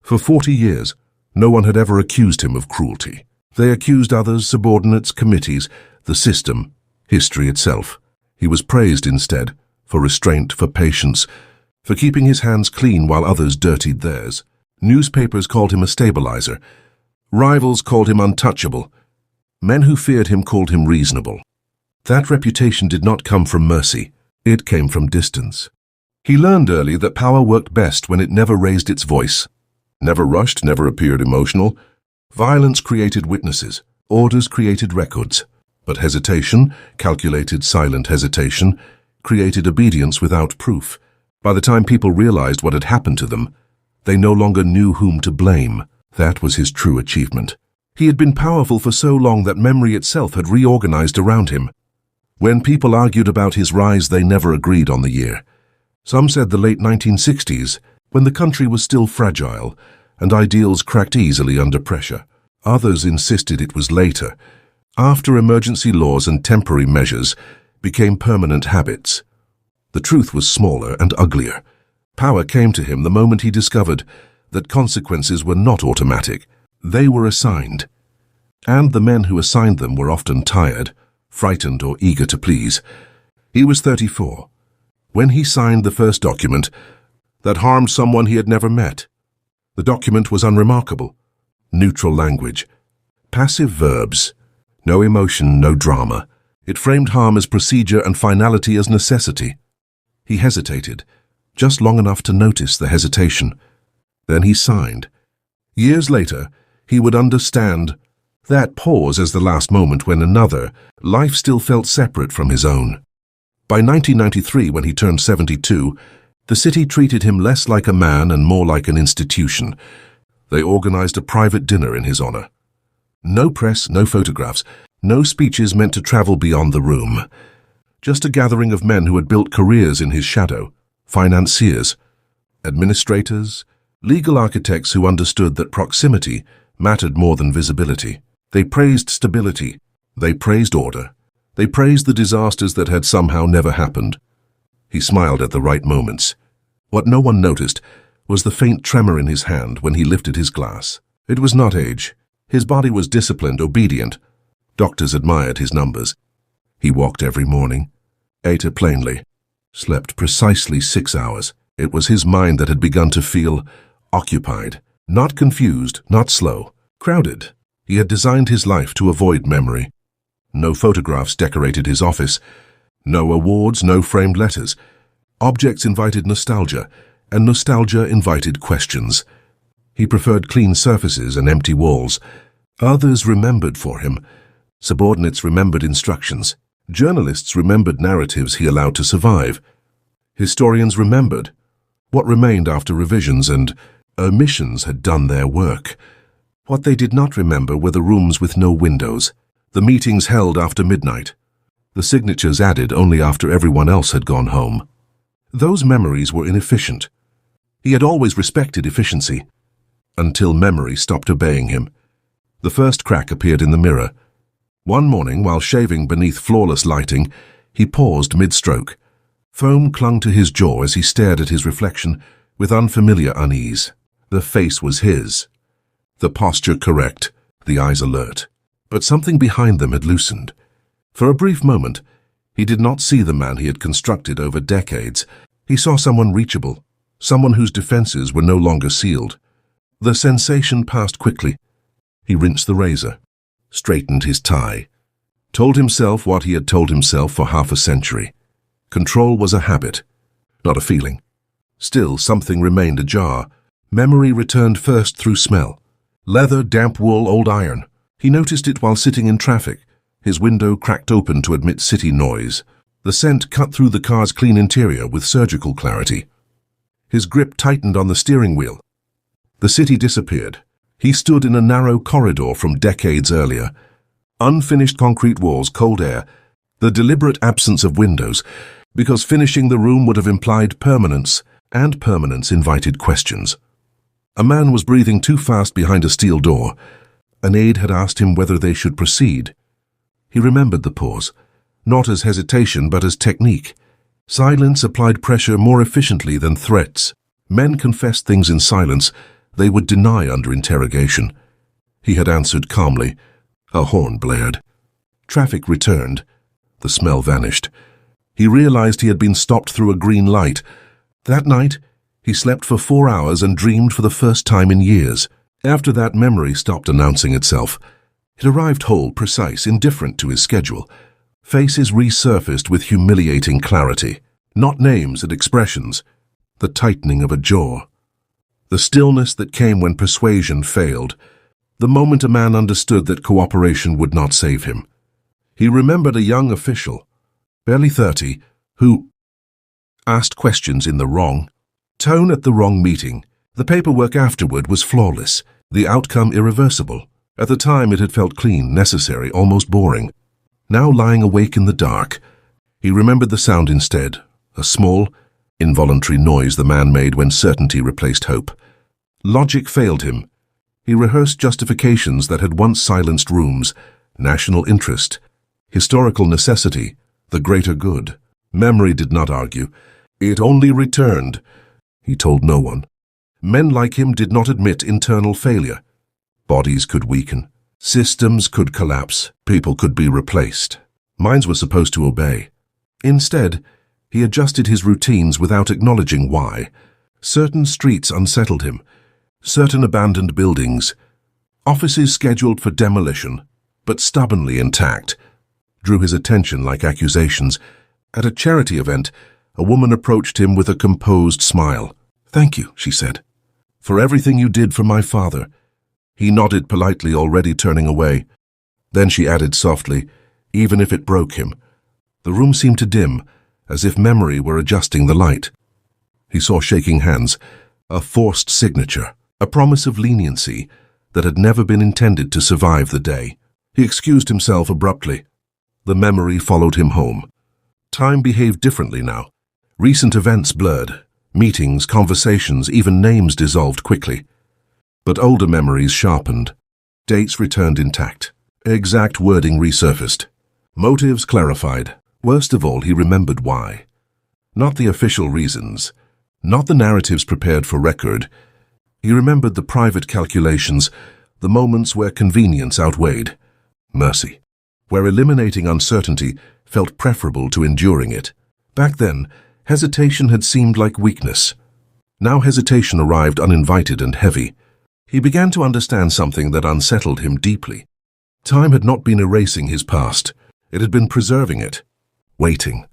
For 40 years, no one had ever accused him of cruelty. They accused others, subordinates, committees, the system, history itself. He was praised instead, for restraint, for patience, for keeping his hands clean while others dirtied theirs. Newspapers called him a stabilizer. Rivals called him untouchable. Men who feared him called him reasonable. That reputation did not come from mercy. It came from distance. He learned early that power worked best when it never raised its voice. Never rushed, never appeared emotional. Violence created witnesses. Orders created records. But hesitation, calculated silent hesitation, created obedience without proof. By the time people realized what had happened to them, they no longer knew whom to blame. That was his true achievement. He had been powerful for so long that memory itself had reorganized around him. When people argued about his rise, they never agreed on the year. Some said the late 1960s, when the country was still fragile and ideals cracked easily under pressure. Others insisted it was later, after emergency laws and temporary measures became permanent habits. The truth was smaller and uglier. Power came to him the moment he discovered that consequences were not automatic. They were assigned. And the men who assigned them were often tired, frightened, or eager to please. He was 34 when he signed the first document that harmed someone he had never met. The document was unremarkable. Neutral language. Passive verbs. No emotion, no drama. It framed harm as procedure and finality as necessity. He hesitated, just long enough to notice the hesitation. Then he signed. Years later, he would understand that pause as the last moment when another, life still felt separate from his own. By 1993, when he turned 72, the city treated him less like a man and more like an institution. They organized a private dinner in his honor. No press, no photographs, no speeches meant to travel beyond the room. Just a gathering of men who had built careers in his shadow, financiers, administrators, legal architects who understood that proximity mattered more than visibility. They praised stability. They praised order. They praised the disasters that had somehow never happened. He smiled at the right moments. What no one noticed was the faint tremor in his hand when he lifted his glass. It was not age. His body was disciplined, obedient. Doctors admired his numbers. He walked every morning, ate plainly, slept precisely 6 hours. It was his mind that had begun to feel occupied, not confused, not slow, crowded. He had designed his life to avoid memory. No photographs decorated his office. No awards, no framed letters. Objects invited nostalgia, and nostalgia invited questions. He preferred clean surfaces and empty walls. Others remembered for him. Subordinates remembered instructions. Journalists remembered narratives he allowed to survive. Historians remembered. What remained after revisions and omissions had done their work. What they did not remember were the rooms with no windows, the meetings held after midnight, the signatures added only after everyone else had gone home. Those memories were inefficient. He had always respected efficiency, until memory stopped obeying him. The first crack appeared in the mirror. One morning, while shaving beneath flawless lighting, he paused mid-stroke. Foam clung to his jaw as he stared at his reflection with unfamiliar unease. The face was his, the posture correct, the eyes alert. But something behind them had loosened. For a brief moment, he did not see the man he had constructed over decades. He saw someone reachable, someone whose defenses were no longer sealed. The sensation passed quickly. He rinsed the razor, straightened his tie, told himself what he had told himself for half a century. Control was a habit, not a feeling. Still, something remained ajar. Memory returned first through smell. Leather, damp wool, old iron. He noticed it while sitting in traffic, his window cracked open to admit city noise. The scent cut through the car's clean interior with surgical clarity. His grip tightened on the steering wheel. The city disappeared. He stood in a narrow corridor from decades earlier. Unfinished concrete walls, cold air, the deliberate absence of windows, because finishing the room would have implied permanence, and permanence invited questions. A man was breathing too fast behind a steel door. An aide had asked him whether they should proceed. He remembered the pause, not as hesitation but as technique. Silence applied pressure more efficiently than threats. Men confessed things in silence, They would deny under interrogation. He had answered calmly. A horn blared. Traffic returned. The smell vanished. He realized he had been stopped through a green light. That night, he slept for 4 hours and dreamed for the first time in years. After that, memory stopped announcing itself. It arrived whole, precise, indifferent to his schedule. Faces resurfaced with humiliating clarity. Not names and expressions. The tightening of a jaw. The stillness that came when persuasion failed. The moment a man understood that cooperation would not save him. He remembered a young official, barely 30, who asked questions in the wrong tone at the wrong meeting. The paperwork afterward was flawless, the outcome irreversible. At the time it had felt clean, necessary, almost boring. Now lying awake in the dark, he remembered the sound instead, a small, involuntary noise the man made when certainty replaced hope. Logic failed him. He rehearsed justifications that had once silenced rooms, national interest, historical necessity, the greater good. Memory did not argue. It only returned. He told no one. Men like him did not admit internal failure. Bodies could weaken. Systems could collapse. People could be replaced. Minds were supposed to obey. Instead, he adjusted his routines without acknowledging why. Certain streets unsettled him. Certain abandoned buildings. Offices scheduled for demolition, but stubbornly intact, drew his attention like accusations. At a charity event, a woman approached him with a composed smile. "Thank you," she said, "for everything you did for my father." He nodded politely, already turning away. Then she added softly, "Even if it broke him." The room seemed to dim, as if memory were adjusting the light. He saw shaking hands, a forced signature, a promise of leniency that had never been intended to survive the day. He excused himself abruptly. The memory followed him home. Time behaved differently now. Recent events blurred. Meetings, conversations, even names dissolved quickly. But older memories sharpened. Dates returned intact. Exact wording resurfaced. Motives clarified. Worst of all, he remembered why. Not the official reasons. Not the narratives prepared for record. He remembered the private calculations, the moments where convenience outweighed mercy, where eliminating uncertainty felt preferable to enduring it. Back then, hesitation had seemed like weakness. Now hesitation arrived uninvited and heavy. He began to understand something that unsettled him deeply. Time had not been erasing his past. It had been preserving it. Waiting.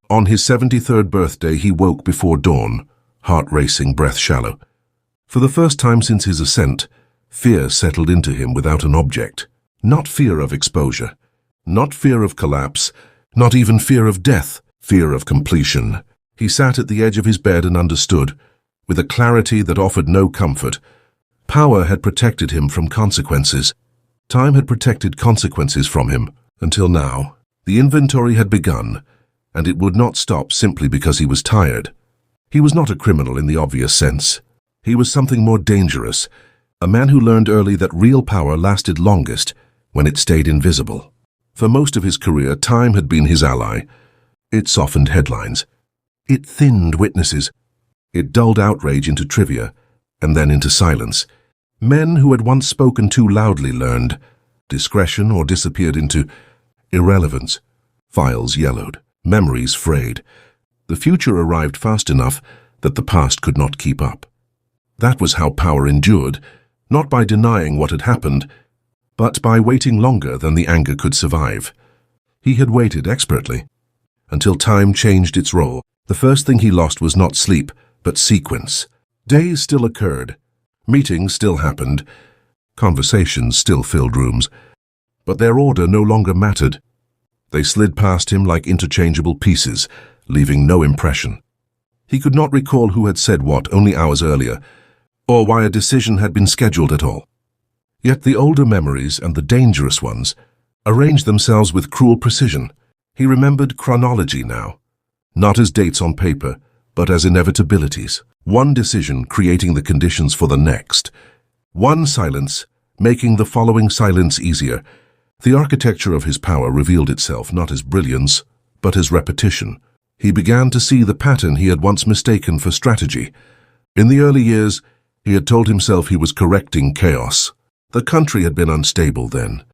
On his 73rd birthday, he woke before dawn, heart racing, breath shallow. For the first time since his ascent, fear settled into him without an object. Not fear of exposure, not fear of collapse, not even fear of death, fear of completion. He sat at the edge of his bed and understood, with a clarity that offered no comfort. Power had protected him from consequences. Time had protected consequences from him, until now. The inventory had begun, and it would not stop simply because he was tired. He was not a criminal in the obvious sense. He was something more dangerous, a man who learned early that real power lasted longest when it stayed invisible. For most of his career, time had been his ally. It softened headlines. It thinned witnesses. It dulled outrage into trivia, and then into silence. Men who had once spoken too loudly learned discretion or disappeared into irrelevance. Files yellowed, memories frayed. The future arrived fast enough that the past could not keep up. That was how power endured, not by denying what had happened, but by waiting longer than the anger could survive. He had waited expertly, until time changed its role. The first thing he lost was not sleep, but sequence. Days still occurred, meetings still happened, conversations still filled rooms, but their order no longer mattered. They slid past him like interchangeable pieces, leaving no impression. He could not recall who had said what only hours earlier, or why a decision had been scheduled at all. Yet the older memories and the dangerous ones arranged themselves with cruel precision. He remembered chronology now, not as dates on paper, but as inevitabilities. One decision creating the conditions for the next. One silence making the following silence easier. The architecture of his power revealed itself not as brilliance, but as repetition. He began to see the pattern he had once mistaken for strategy. In the early years, He had told himself he was correcting chaos. The country had been unstable then.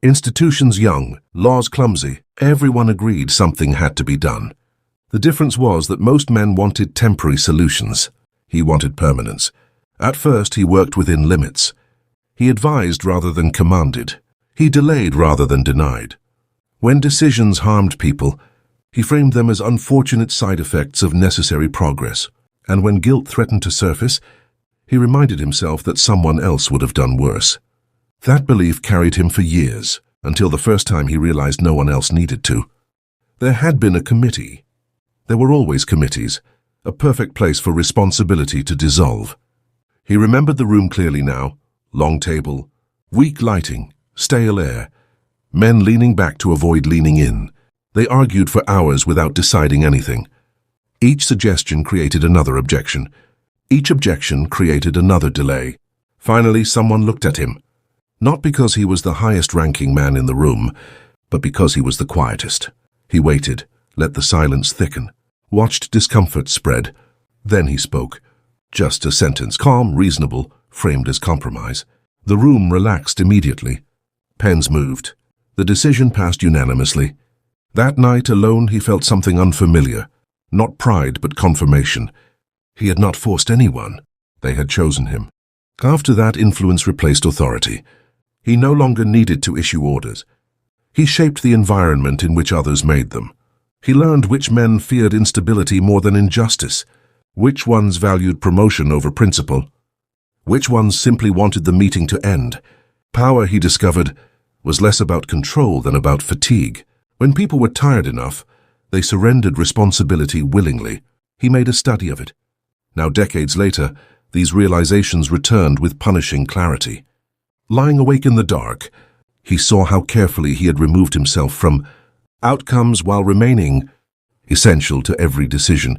Institutions young, laws clumsy, everyone agreed something had to be done. The difference was that most men wanted temporary solutions. He wanted permanence. At first, he worked within limits. He advised rather than commanded. He delayed rather than denied. When decisions harmed people, he framed them as unfortunate side effects of necessary progress. And when guilt threatened to surface, he reminded himself that someone else would have done worse. That belief carried him for years, until the first time he realized no one else needed to. There had been a committee. There were always committees, a perfect place for responsibility to dissolve. He remembered the room clearly now. Long table, weak lighting, stale air, men leaning back to avoid leaning in. They argued for hours without deciding anything. Each suggestion created another objection. Each objection created another delay. Finally, someone looked at him. Not because he was the highest-ranking man in the room, but because he was the quietest. He waited, let the silence thicken, watched discomfort spread. Then he spoke. Just a sentence, calm, reasonable, framed as compromise. The room relaxed immediately. Pens moved. The decision passed unanimously. That night alone he felt something unfamiliar. Not pride, but confirmation. He had not forced anyone. They had chosen him. After that, influence replaced authority. He no longer needed to issue orders. He shaped the environment in which others made them. He learned which men feared instability more than injustice, which ones valued promotion over principle, which ones simply wanted the meeting to end. Power, he discovered, was less about control than about fatigue. When people were tired enough, they surrendered responsibility willingly. He made a study of it. Now, decades later, these realizations returned with punishing clarity. Lying awake in the dark, he saw how carefully he had removed himself from outcomes while remaining essential to every decision,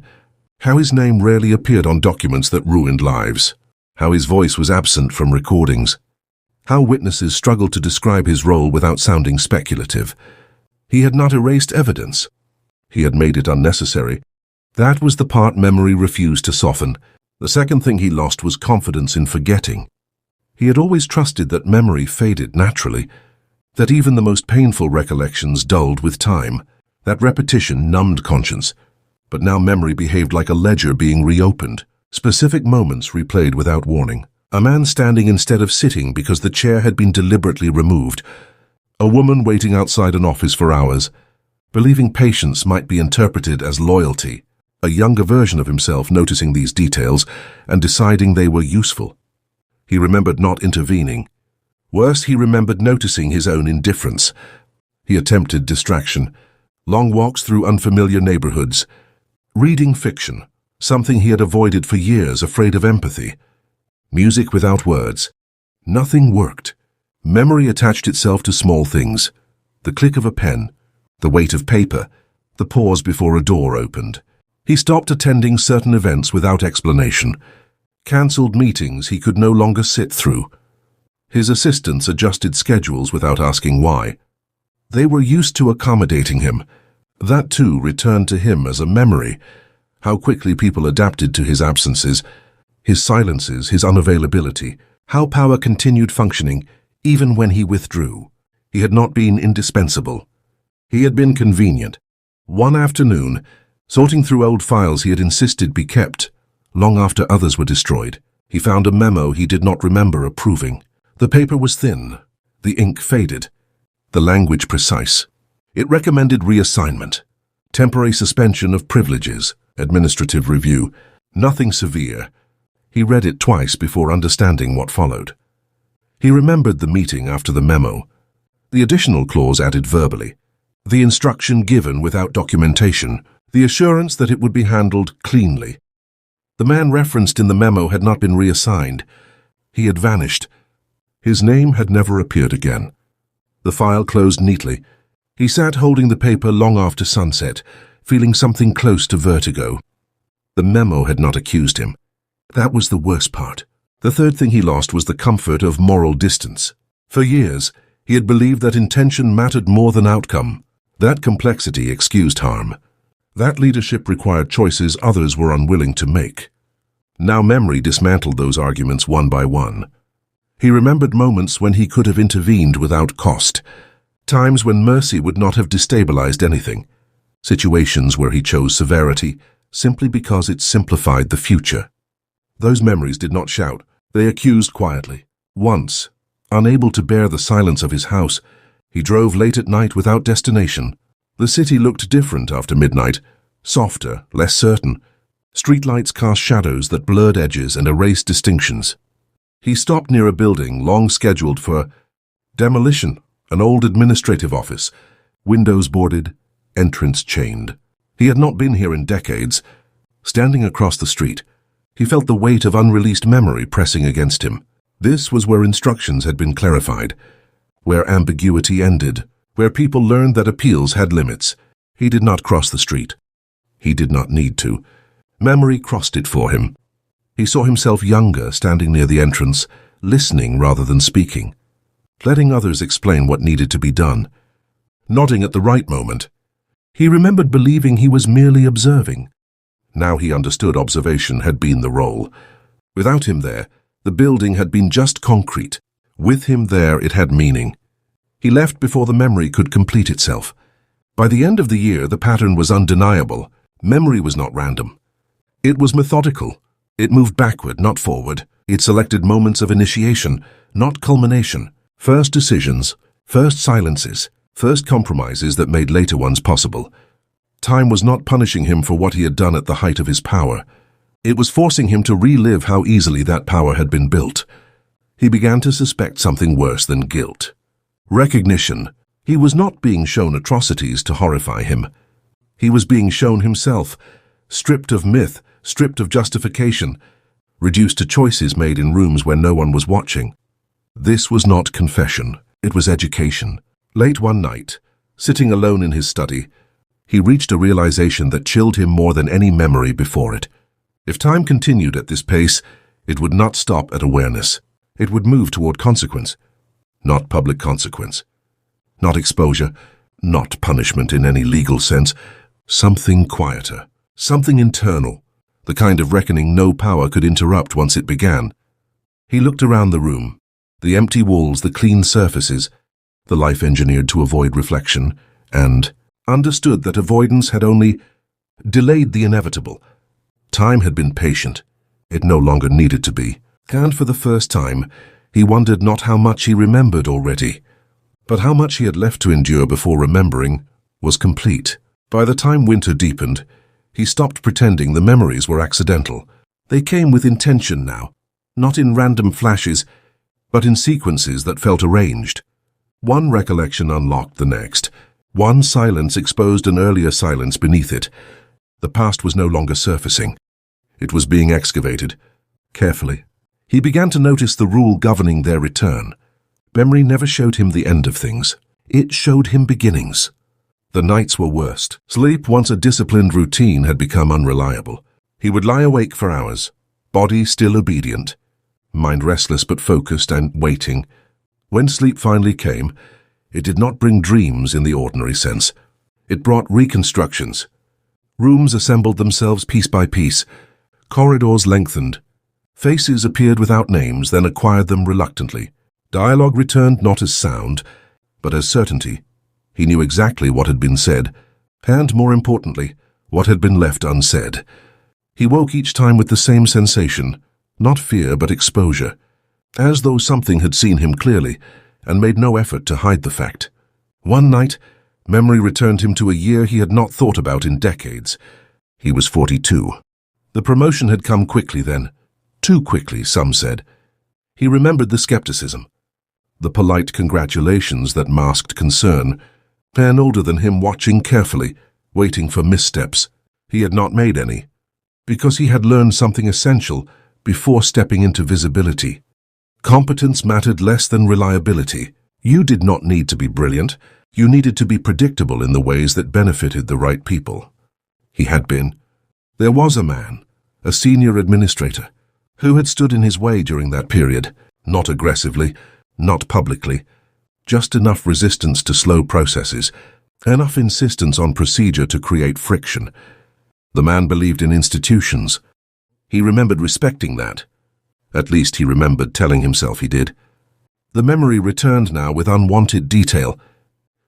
how his name rarely appeared on documents that ruined lives, how his voice was absent from recordings, how witnesses struggled to describe his role without sounding speculative. He had not erased evidence. He had made it unnecessary. That was the part memory refused to soften. The second thing he lost was confidence in forgetting. He had always trusted that memory faded naturally, that even the most painful recollections dulled with time, that repetition numbed conscience. But now memory behaved like a ledger being reopened, specific moments replayed without warning. A man standing instead of sitting because the chair had been deliberately removed. A woman waiting outside an office for hours, believing patience might be interpreted as loyalty. A younger version of himself noticing these details and deciding they were useful. He remembered not intervening. Worse, he remembered noticing his own indifference. He attempted distraction, long walks through unfamiliar neighborhoods, reading fiction, something he had avoided for years, afraid of empathy. Music without words. Nothing worked. Memory attached itself to small things. The click of a pen, the weight of paper, the pause before a door opened. He stopped attending certain events without explanation, cancelled meetings he could no longer sit through. His assistants adjusted schedules without asking why. They were used to accommodating him. That too returned to him as a memory. How quickly people adapted to his absences, his silences, his unavailability. How power continued functioning even when he withdrew. He had not been indispensable. He had been convenient. One afternoon, sorting through old files he had insisted be kept, long after others were destroyed, he found a memo he did not remember approving. The paper was thin, the ink faded, the language precise. It recommended reassignment, temporary suspension of privileges, administrative review, nothing severe. He read it twice before understanding what followed. He remembered the meeting after the memo, the additional clause added verbally, the instruction given without documentation, the assurance that it would be handled cleanly. The man referenced in the memo had not been reassigned. He had vanished. His name had never appeared again. The file closed neatly. He sat holding the paper long after sunset, feeling something close to vertigo. The memo had not accused him. That was the worst part. The third thing he lost was the comfort of moral distance. For years, he had believed that intention mattered more than outcome. That complexity excused harm. That leadership required choices others were unwilling to make. Now memory dismantled those arguments one by one. He remembered moments when he could have intervened without cost, times when mercy would not have destabilized anything, situations where he chose severity simply because it simplified the future. Those memories did not shout, they accused quietly. Once, unable to bear the silence of his house, he drove late at night without destination. The city looked different after midnight, softer, less certain. Streetlights cast shadows that blurred edges and erased distinctions. He stopped near a building long scheduled for demolition, an old administrative office, windows boarded, entrance chained. He had not been here in decades. Standing across the street, he felt the weight of unreleased memory pressing against him. This was where instructions had been clarified, where ambiguity ended, where people learned that appeals had limits. He did not cross the street. He did not need to. Memory crossed it for him. He saw himself younger, standing near the entrance, listening rather than speaking, letting others explain what needed to be done, nodding at the right moment. He remembered believing he was merely observing. Now he understood observation had been the role. Without him there, the building had been just concrete. With him there, it had meaning. He left before the memory could complete itself. By the end of the year, the pattern was undeniable. Memory was not random. It was methodical. It moved backward, not forward. It selected moments of initiation, not culmination. First decisions, first silences, first compromises that made later ones possible. Time was not punishing him for what he had done at the height of his power. It was forcing him to relive how easily that power had been built. He began to suspect something worse than guilt. Recognition. He was not being shown atrocities to horrify him. He was being shown himself, stripped of myth, stripped of justification, reduced to choices made in rooms where no one was watching. This was not confession, it was education. Late one night, sitting alone in his study, he reached a realization that chilled him more than any memory before it. If time continued at this pace, it would not stop at awareness. It would move toward consequence, not public consequence, not exposure, not punishment in any legal sense, something quieter, something internal, the kind of reckoning no power could interrupt once it began. He looked around the room, the empty walls, the clean surfaces, the life engineered to avoid reflection, and understood that avoidance had only delayed the inevitable. Time had been patient. It no longer needed to be. And for the first time, he wondered not how much he remembered already, but how much he had left to endure before remembering was complete. By the time winter deepened, he stopped pretending the memories were accidental. They came with intention now, not in random flashes, but in sequences that felt arranged. One recollection unlocked the next. One silence exposed an earlier silence beneath it. The past was no longer surfacing. It was being excavated, carefully. He began to notice the rule governing their return. Memory never showed him the end of things. It showed him beginnings. The nights were worst. Sleep, once a disciplined routine, had become unreliable. He would lie awake for hours, body still obedient, mind restless but focused and waiting. When sleep finally came, it did not bring dreams in the ordinary sense. It brought reconstructions. Rooms assembled themselves piece by piece. Corridors lengthened. Faces appeared without names, then acquired them reluctantly. Dialogue returned not as sound, but as certainty. He knew exactly what had been said, and, more importantly, what had been left unsaid. He woke each time with the same sensation, not fear but exposure, as though something had seen him clearly and made no effort to hide the fact. One night, memory returned him to a year he had not thought about in decades. He was 42. The promotion had come quickly then. Too quickly, some said. He remembered the skepticism, the polite congratulations that masked concern, men older than him watching carefully, waiting for missteps. He had not made any, because he had learned something essential before stepping into visibility. Competence mattered less than reliability. You did not need to be brilliant. You needed to be predictable in the ways that benefited the right people. He had been. There was a man, a senior administrator, who had stood in his way during that period, not aggressively, not publicly, just enough resistance to slow processes, enough insistence on procedure to create friction. The man believed in institutions. He remembered respecting that. At least he remembered telling himself he did. The memory returned now with unwanted detail.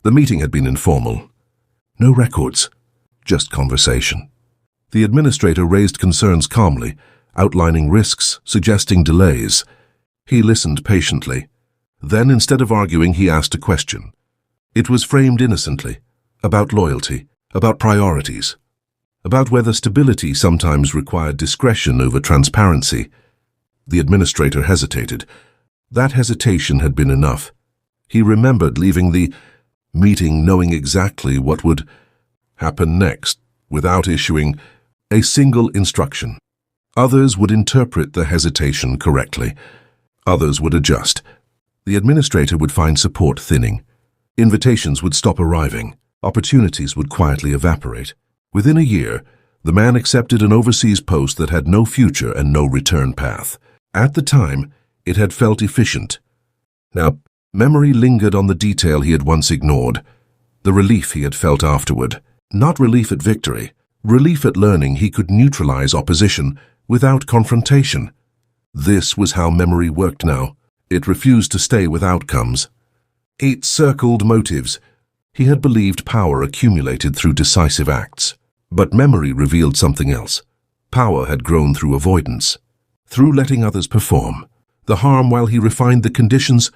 The meeting had been informal. No records, just conversation. The administrator raised concerns calmly, outlining risks, suggesting delays. He listened patiently. Then, instead of arguing, he asked a question. It was framed innocently, about loyalty, about priorities, about whether stability sometimes required discretion over transparency. The administrator hesitated. That hesitation had been enough. He remembered leaving the meeting knowing exactly what would happen next, without issuing a single instruction. Others would interpret the hesitation correctly. Others would adjust. The administrator would find support thinning. Invitations would stop arriving. Opportunities would quietly evaporate. Within a year, the man accepted an overseas post that had no future and no return path. At the time, it had felt efficient. Now, memory lingered on the detail he had once ignored, the relief he had felt afterward. Not relief at victory, relief at learning he could neutralize opposition without confrontation. This was how memory worked now. It refused to stay with outcomes. It circled motives. He had believed power accumulated through decisive acts. But memory revealed something else. Power had grown through avoidance, through letting others perform. The harm while he refined the conditions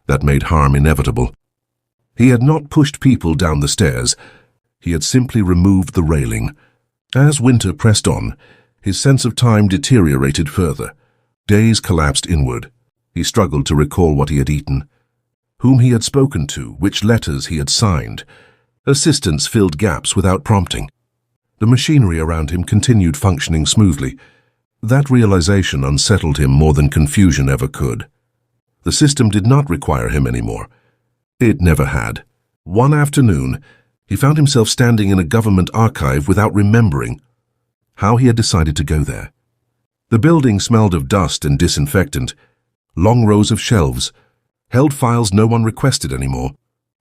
that made harm inevitable. He had not pushed people down the stairs. He had simply removed the railing. As winter pressed on, his sense of time deteriorated further. Days collapsed inward. He struggled to recall what he had eaten, whom he had spoken to, which letters he had signed. Assistants filled gaps without prompting. The machinery around him continued functioning smoothly. That realization unsettled him more than confusion ever could. The system did not require him anymore. It never had. One afternoon, he found himself standing in a government archive without remembering how he had decided to go there. The building smelled of dust and disinfectant. Long rows of shelves held files no one requested anymore,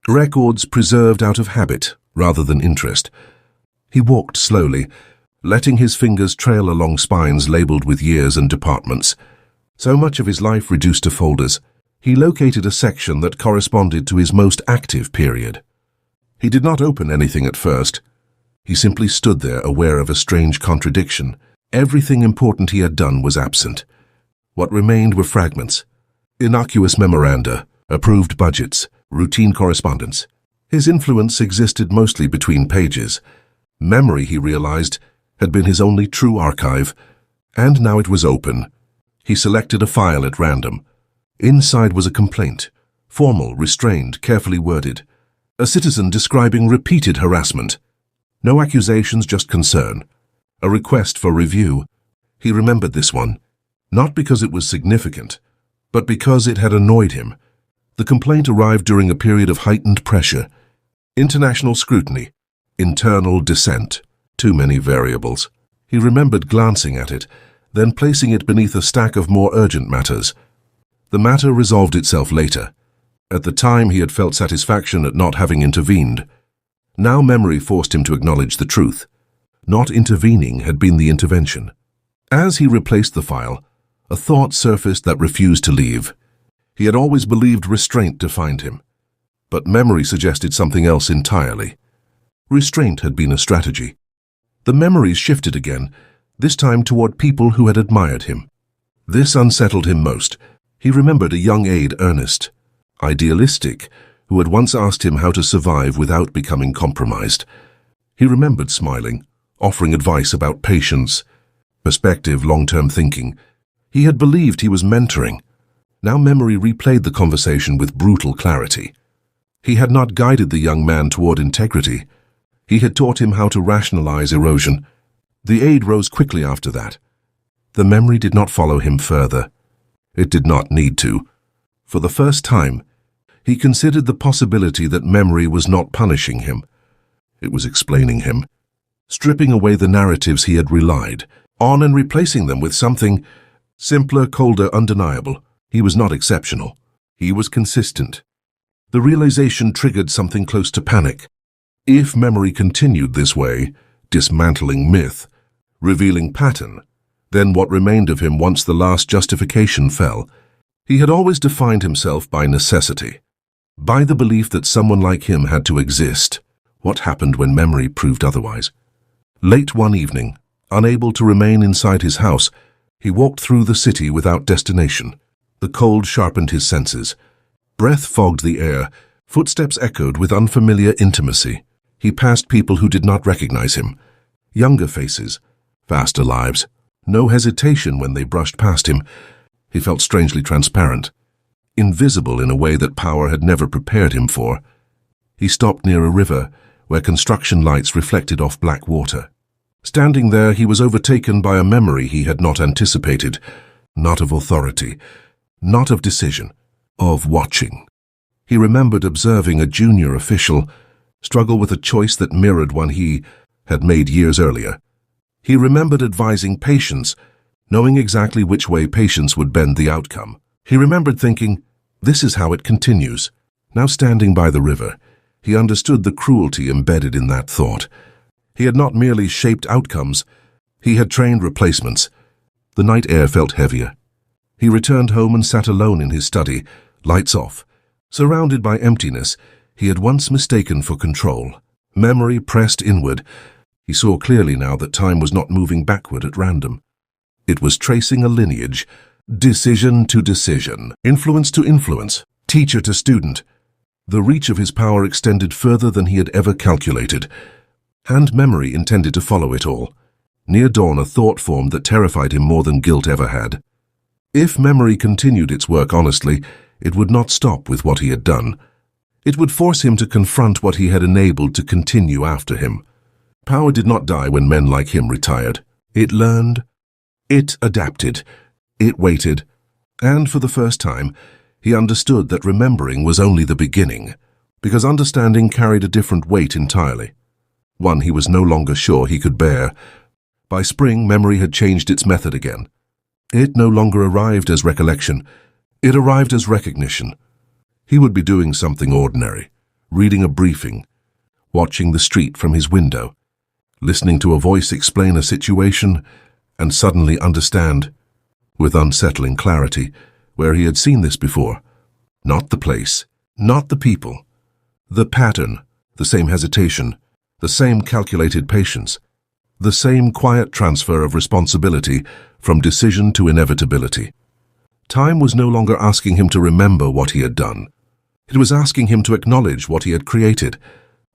records preserved out of habit rather than interest. He walked slowly, letting his fingers trail along spines labeled with years and departments. So much of his life reduced to folders. He located a section that corresponded to his most active period. He did not open anything at first. He simply stood there, aware of a strange contradiction. Everything important he had done was absent. What remained were fragments. Innocuous memoranda, approved budgets, routine correspondence. His influence existed mostly between pages. Memory, he realized, had been his only true archive, and now it was open. He selected a file at random. Inside was a complaint, formal, restrained, carefully worded. A citizen describing repeated harassment. No accusations, just concern. A request for review. He remembered this one, not because it was significant, but because it had annoyed him. The complaint arrived during a period of heightened pressure. International scrutiny. Internal dissent. Too many variables. He remembered glancing at it, then placing it beneath a stack of more urgent matters. The matter resolved itself later. At the time, he had felt satisfaction at not having intervened. Now memory forced him to acknowledge the truth. Not intervening had been the intervention. As he replaced the file, a thought surfaced that refused to leave. He had always believed restraint defined him, but memory suggested something else entirely. Restraint had been a strategy. The memories shifted again, this time toward people who had admired him. This unsettled him most. He remembered a young aide, Ernest, idealistic, who had once asked him how to survive without becoming compromised. He remembered smiling, offering advice about patience, perspective, long-term thinking. He had believed he was mentoring. Now memory replayed the conversation with brutal clarity. He had not guided the young man toward integrity. He had taught him how to rationalize erosion. The aide rose quickly after that. The memory did not follow him further. It did not need to. For the first time, he considered the possibility that memory was not punishing him. It was explaining him, stripping away the narratives he had relied on and replacing them with something simpler, colder, undeniable. He was not exceptional. He was consistent. The realization triggered something close to panic. If memory continued this way, dismantling myth, revealing pattern, then what remained of him once the last justification fell. He had always defined himself by necessity, by the belief that someone like him had to exist. What happened when memory proved otherwise? Late one evening, unable to remain inside his house, he walked through the city without destination. The cold sharpened his senses. Breath fogged the air. Footsteps echoed with unfamiliar intimacy. He passed people who did not recognize him. Younger faces, faster lives. No hesitation when they brushed past him. He felt strangely transparent, invisible in a way that power had never prepared him for. He stopped near a river, where construction lights reflected off black water. Standing there, he was overtaken by a memory he had not anticipated, not of authority, not of decision, of watching. He remembered observing a junior official struggle with a choice that mirrored one he had made years earlier. He remembered advising patience, knowing exactly which way patience would bend the outcome. He remembered thinking, this is how it continues. Now standing by the river, he understood the cruelty embedded in that thought. He had not merely shaped outcomes, he had trained replacements. The night air felt heavier. He returned home and sat alone in his study, lights off. Surrounded by emptiness, he had once mistaken for control. Memory pressed inward. He saw clearly now that time was not moving backward at random. It was tracing a lineage, decision to decision, influence to influence, teacher to student. The reach of his power extended further than he had ever calculated, and memory intended to follow it all. Near dawn, a thought formed that terrified him more than guilt ever had. If memory continued its work honestly, it would not stop with what he had done. It would force him to confront what he had enabled to continue after him. Power did not die when men like him retired. It learned, it adapted, it waited, and for the first time, he understood that remembering was only the beginning, because understanding carried a different weight entirely, one he was no longer sure he could bear. By spring, memory had changed its method again. It no longer arrived as recollection, it arrived as recognition. He would be doing something ordinary, reading a briefing, watching the street from his window, listening to a voice explain a situation, and suddenly understand, with unsettling clarity, where he had seen this before. Not the place, not the people. The pattern, the same hesitation, the same calculated patience, the same quiet transfer of responsibility from decision to inevitability. Time was no longer asking him to remember what he had done. It was asking him to acknowledge what he had created.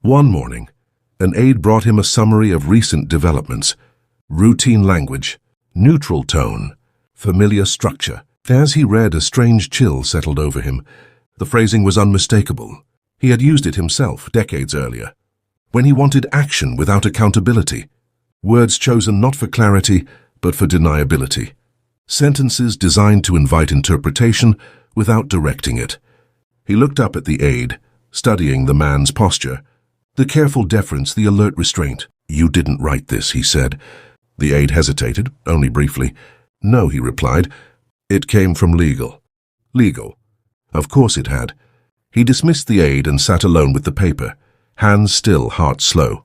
One morning, an aide brought him a summary of recent developments. Routine language, neutral tone, familiar structure. As he read, a strange chill settled over him. The phrasing was unmistakable. He had used it himself decades earlier, when he wanted action without accountability. Words chosen not for clarity, but for deniability. Sentences designed to invite interpretation without directing it. He looked up at the aide, studying the man's posture. The careful deference, the alert restraint. "You didn't write this," he said. The aide hesitated, only briefly. "No," he replied. "It came from legal." Legal. Of course it had. He dismissed the aide and sat alone with the paper, hands still, heart slow.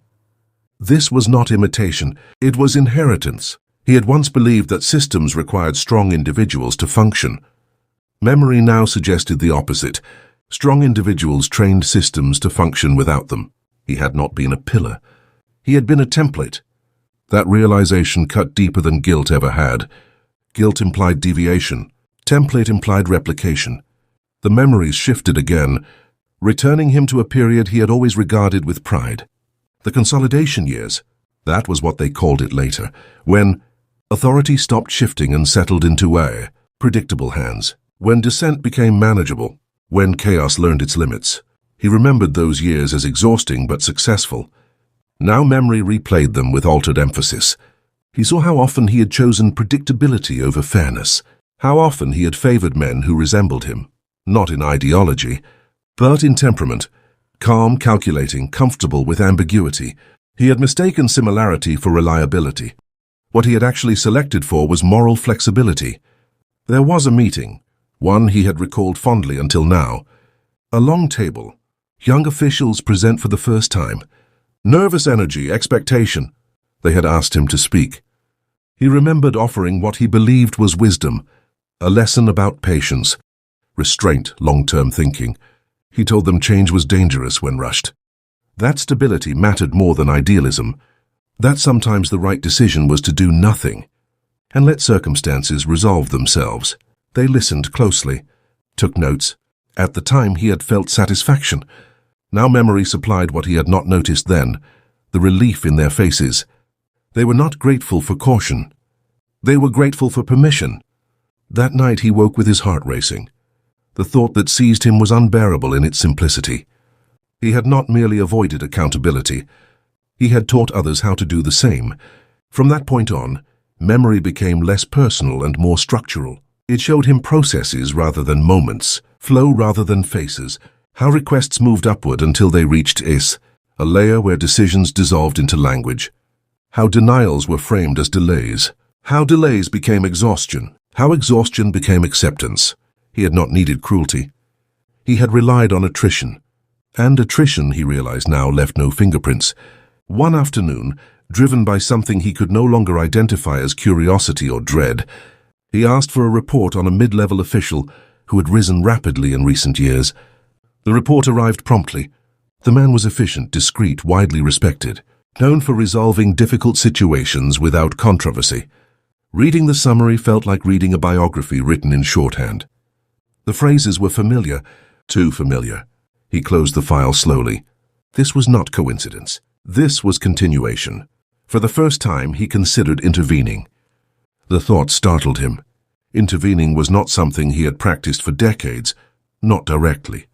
This was not imitation, it was inheritance. He had once believed that systems required strong individuals to function. Memory now suggested the opposite. Strong individuals trained systems to function without them. He had not been a pillar. He had been a template. That realization cut deeper than guilt ever had. Guilt implied deviation. Template implied replication. The memories shifted again, returning him to a period he had always regarded with pride. The consolidation years, that was what they called it later, when authority stopped shifting and settled into predictable hands, when dissent became manageable, when chaos learned its limits. He remembered those years as exhausting but successful. Now memory replayed them with altered emphasis. He saw how often he had chosen predictability over fairness, how often he had favored men who resembled him, not in ideology, but in temperament, calm, calculating, comfortable with ambiguity. He had mistaken similarity for reliability. What he had actually selected for was moral flexibility. There was a meeting, one he had recalled fondly until now. A long table. Young officials present for the first time. Nervous energy, expectation. They had asked him to speak. He remembered offering what he believed was wisdom, a lesson about patience, restraint, long-term thinking. He told them change was dangerous when rushed. That stability mattered more than idealism, that sometimes the right decision was to do nothing and let circumstances resolve themselves. They listened closely, took notes. At the time he had felt satisfaction. Now memory supplied what he had not noticed then, the relief in their faces. They were not grateful for caution. They were grateful for permission. That night he woke with his heart racing. The thought that seized him was unbearable in its simplicity. He had not merely avoided accountability. He had taught others how to do the same. From that point on, memory became less personal and more structural. It showed him processes rather than moments, flow rather than faces, how requests moved upward until they reached is, a layer where decisions dissolved into language, how denials were framed as delays, how delays became exhaustion, how exhaustion became acceptance. He had not needed cruelty. He had relied on attrition. And attrition, he realized now, left no fingerprints. One afternoon, driven by something he could no longer identify as curiosity or dread, he asked for a report on a mid-level official who had risen rapidly in recent years. The report arrived promptly. The man was efficient, discreet, widely respected, known for resolving difficult situations without controversy. Reading the summary felt like reading a biography written in shorthand. The phrases were familiar, too familiar. He closed the file slowly. This was not coincidence. This was continuation. For the first time, he considered intervening. The thought startled him. Intervening was not something he had practiced for decades, not directly.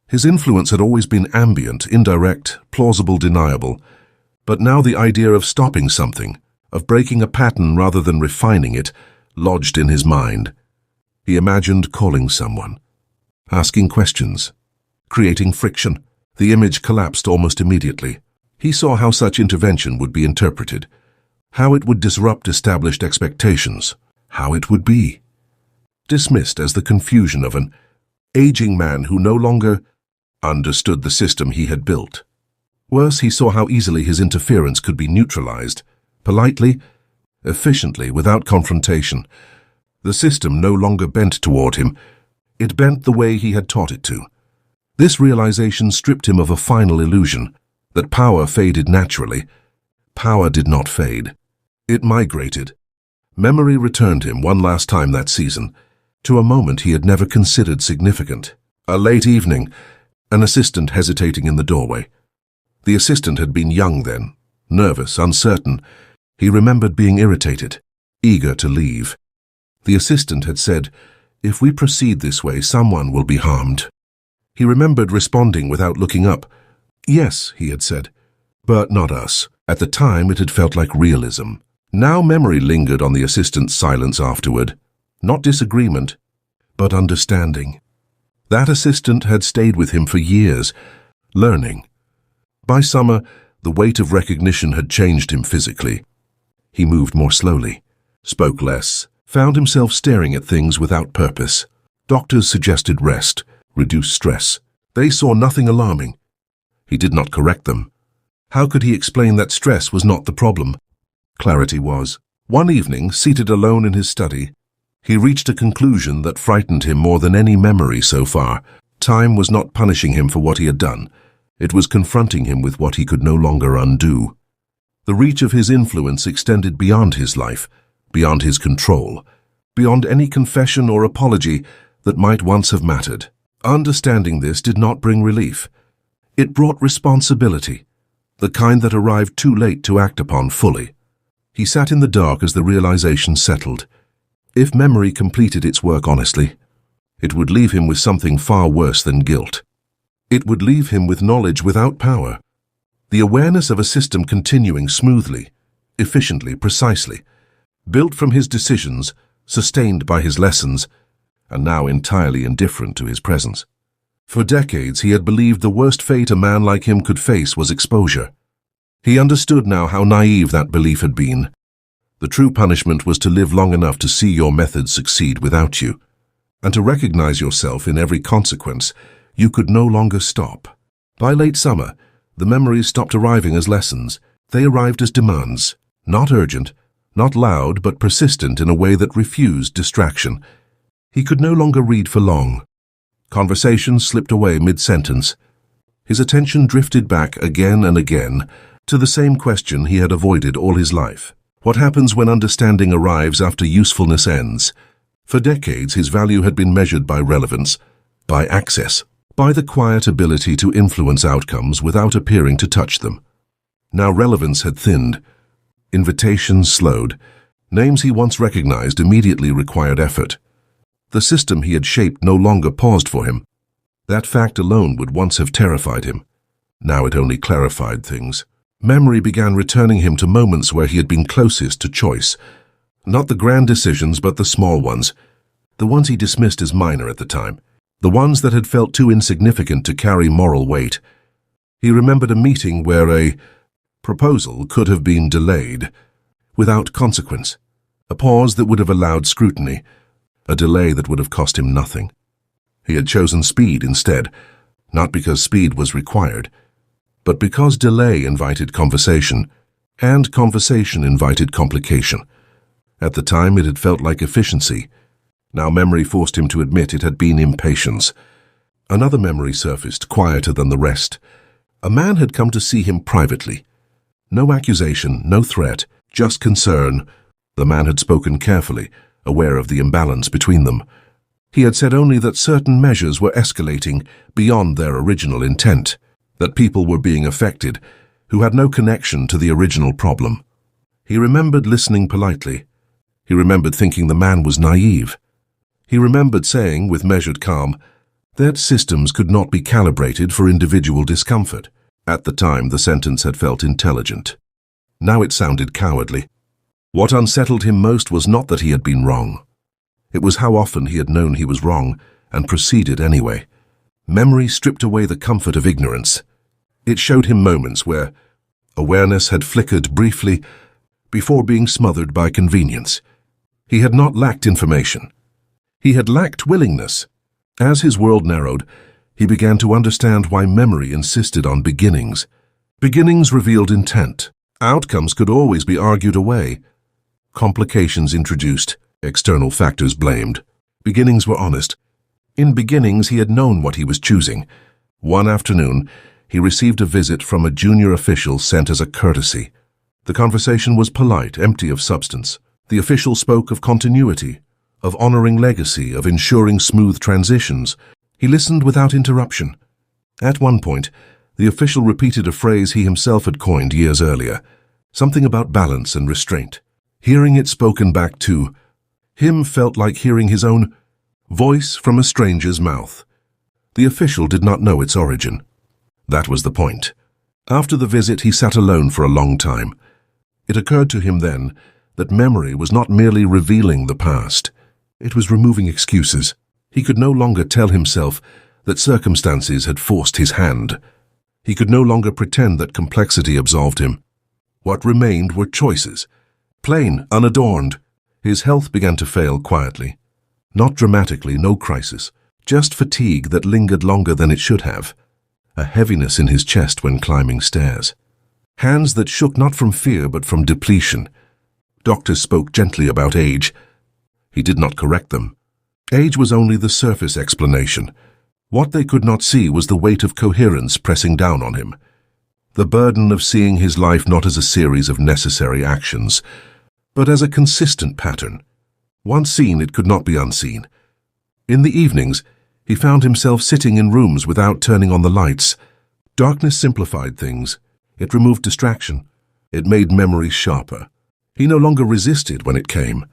His influence had always been ambient, indirect, plausible, deniable. But now the idea of stopping something, of breaking a pattern rather than refining it, lodged in his mind. He imagined calling someone, asking questions, creating friction. The image collapsed almost immediately. He saw how such intervention would be interpreted, how it would disrupt established expectations, how it would be dismissed as the confusion of an aging man who no longer understood the system he had built. Worse, he saw how easily his interference could be neutralized, politely, efficiently, without confrontation. The system no longer bent toward him. It bent the way he had taught it to. This realization stripped him of a final illusion, that power faded naturally. Power did not fade. It migrated. Memory returned him one last time that season, to a moment he had never considered significant. A late evening, an assistant hesitating in the doorway. The assistant had been young then, nervous, uncertain. He remembered being irritated, eager to leave. The assistant had said, "If we proceed this way, someone will be harmed." He remembered responding without looking up. "Yes," he had said, "but not us." At the time, it had felt like realism. Now memory lingered on the assistant's silence afterward. Not disagreement, but understanding. That assistant had stayed with him for years, learning. By summer, the weight of recognition had changed him physically. He moved more slowly, spoke less, found himself staring at things without purpose. Doctors suggested rest, reduce stress. They saw nothing alarming. He did not correct them. How could he explain that stress was not the problem? Clarity was. One evening, seated alone in his study, he reached a conclusion that frightened him more than any memory so far. Time was not punishing him for what he had done. It was confronting him with what he could no longer undo. The reach of his influence extended beyond his life, beyond his control, beyond any confession or apology that might once have mattered. Understanding this did not bring relief. It brought responsibility, the kind that arrived too late to act upon fully. He sat in the dark as the realization settled. If memory completed its work honestly, it would leave him with something far worse than guilt. It would leave him with knowledge without power. The awareness of a system continuing smoothly, efficiently, precisely, built from his decisions, sustained by his lessons, and now entirely indifferent to his presence. For decades he had believed the worst fate a man like him could face was exposure. He understood now how naive that belief had been. The true punishment was to live long enough to see your methods succeed without you, and to recognize yourself in every consequence. You could no longer stop. By late summer, the memories stopped arriving as lessons. They arrived as demands, not urgent, not loud but persistent in a way that refused distraction. He could no longer read for long. Conversation slipped away mid-sentence. His attention drifted back again and again to the same question he had avoided all his life. What happens when understanding arrives after usefulness ends? For decades, his value had been measured by relevance, by access, by the quiet ability to influence outcomes without appearing to touch them. Now relevance had thinned. Invitations slowed. Names he once recognized immediately required effort. The system he had shaped no longer paused for him. That fact alone would once have terrified him. Now it only clarified things. Memory began returning him to moments where he had been closest to choice. Not the grand decisions, but the small ones. The ones he dismissed as minor at the time. The ones that had felt too insignificant to carry moral weight. He remembered a meeting where a proposal could have been delayed, without consequence. A pause that would have allowed scrutiny. A delay that would have cost him nothing. He had chosen speed instead, not because speed was required, but because delay invited conversation, and conversation invited complication. At the time it had felt like efficiency. Now memory forced him to admit it had been impatience. Another memory surfaced, quieter than the rest. A man had come to see him privately. No accusation, no threat, just concern. The man had spoken carefully, aware of the imbalance between them. He had said only that certain measures were escalating beyond their original intent, that people were being affected who had no connection to the original problem. He remembered listening politely. He remembered thinking the man was naive. He remembered saying, with measured calm, that systems could not be calibrated for individual discomfort. At the time, the sentence had felt intelligent. Now it sounded cowardly. What unsettled him most was not that he had been wrong. It was how often he had known he was wrong and proceeded anyway. Memory stripped away the comfort of ignorance. It showed him moments where awareness had flickered briefly before being smothered by convenience. He had not lacked information. He had lacked willingness. As his world narrowed, he began to understand why memory insisted on beginnings. Beginnings revealed intent. Outcomes could always be argued away. Complications introduced, external factors blamed. Beginnings were honest. In beginnings, he had known what he was choosing. One afternoon, he received a visit from a junior official sent as a courtesy. The conversation was polite, empty of substance. The official spoke of continuity, of honoring legacy, of ensuring smooth transitions. He listened without interruption. At one point, the official repeated a phrase he himself had coined years earlier, something about balance and restraint. Hearing it spoken back to him felt like hearing his own voice from a stranger's mouth. The official did not know its origin. That was the point. After the visit, he sat alone for a long time. It occurred to him then that memory was not merely revealing the past. It was removing excuses. He could no longer tell himself that circumstances had forced his hand. He could no longer pretend that complexity absolved him. What remained were choices, plain, unadorned. His health began to fail quietly. Not dramatically, no crisis, just fatigue that lingered longer than it should have. A heaviness in his chest when climbing stairs. Hands that shook not from fear but from depletion. Doctors spoke gently about age. He did not correct them. Age was only the surface explanation. What they could not see was the weight of coherence pressing down on him. The burden of seeing his life not as a series of necessary actions, but as a consistent pattern. Once seen, it could not be unseen. In the evenings, he found himself sitting in rooms without turning on the lights. Darkness simplified things. It removed distraction. It made memory sharper. He no longer resisted when it came.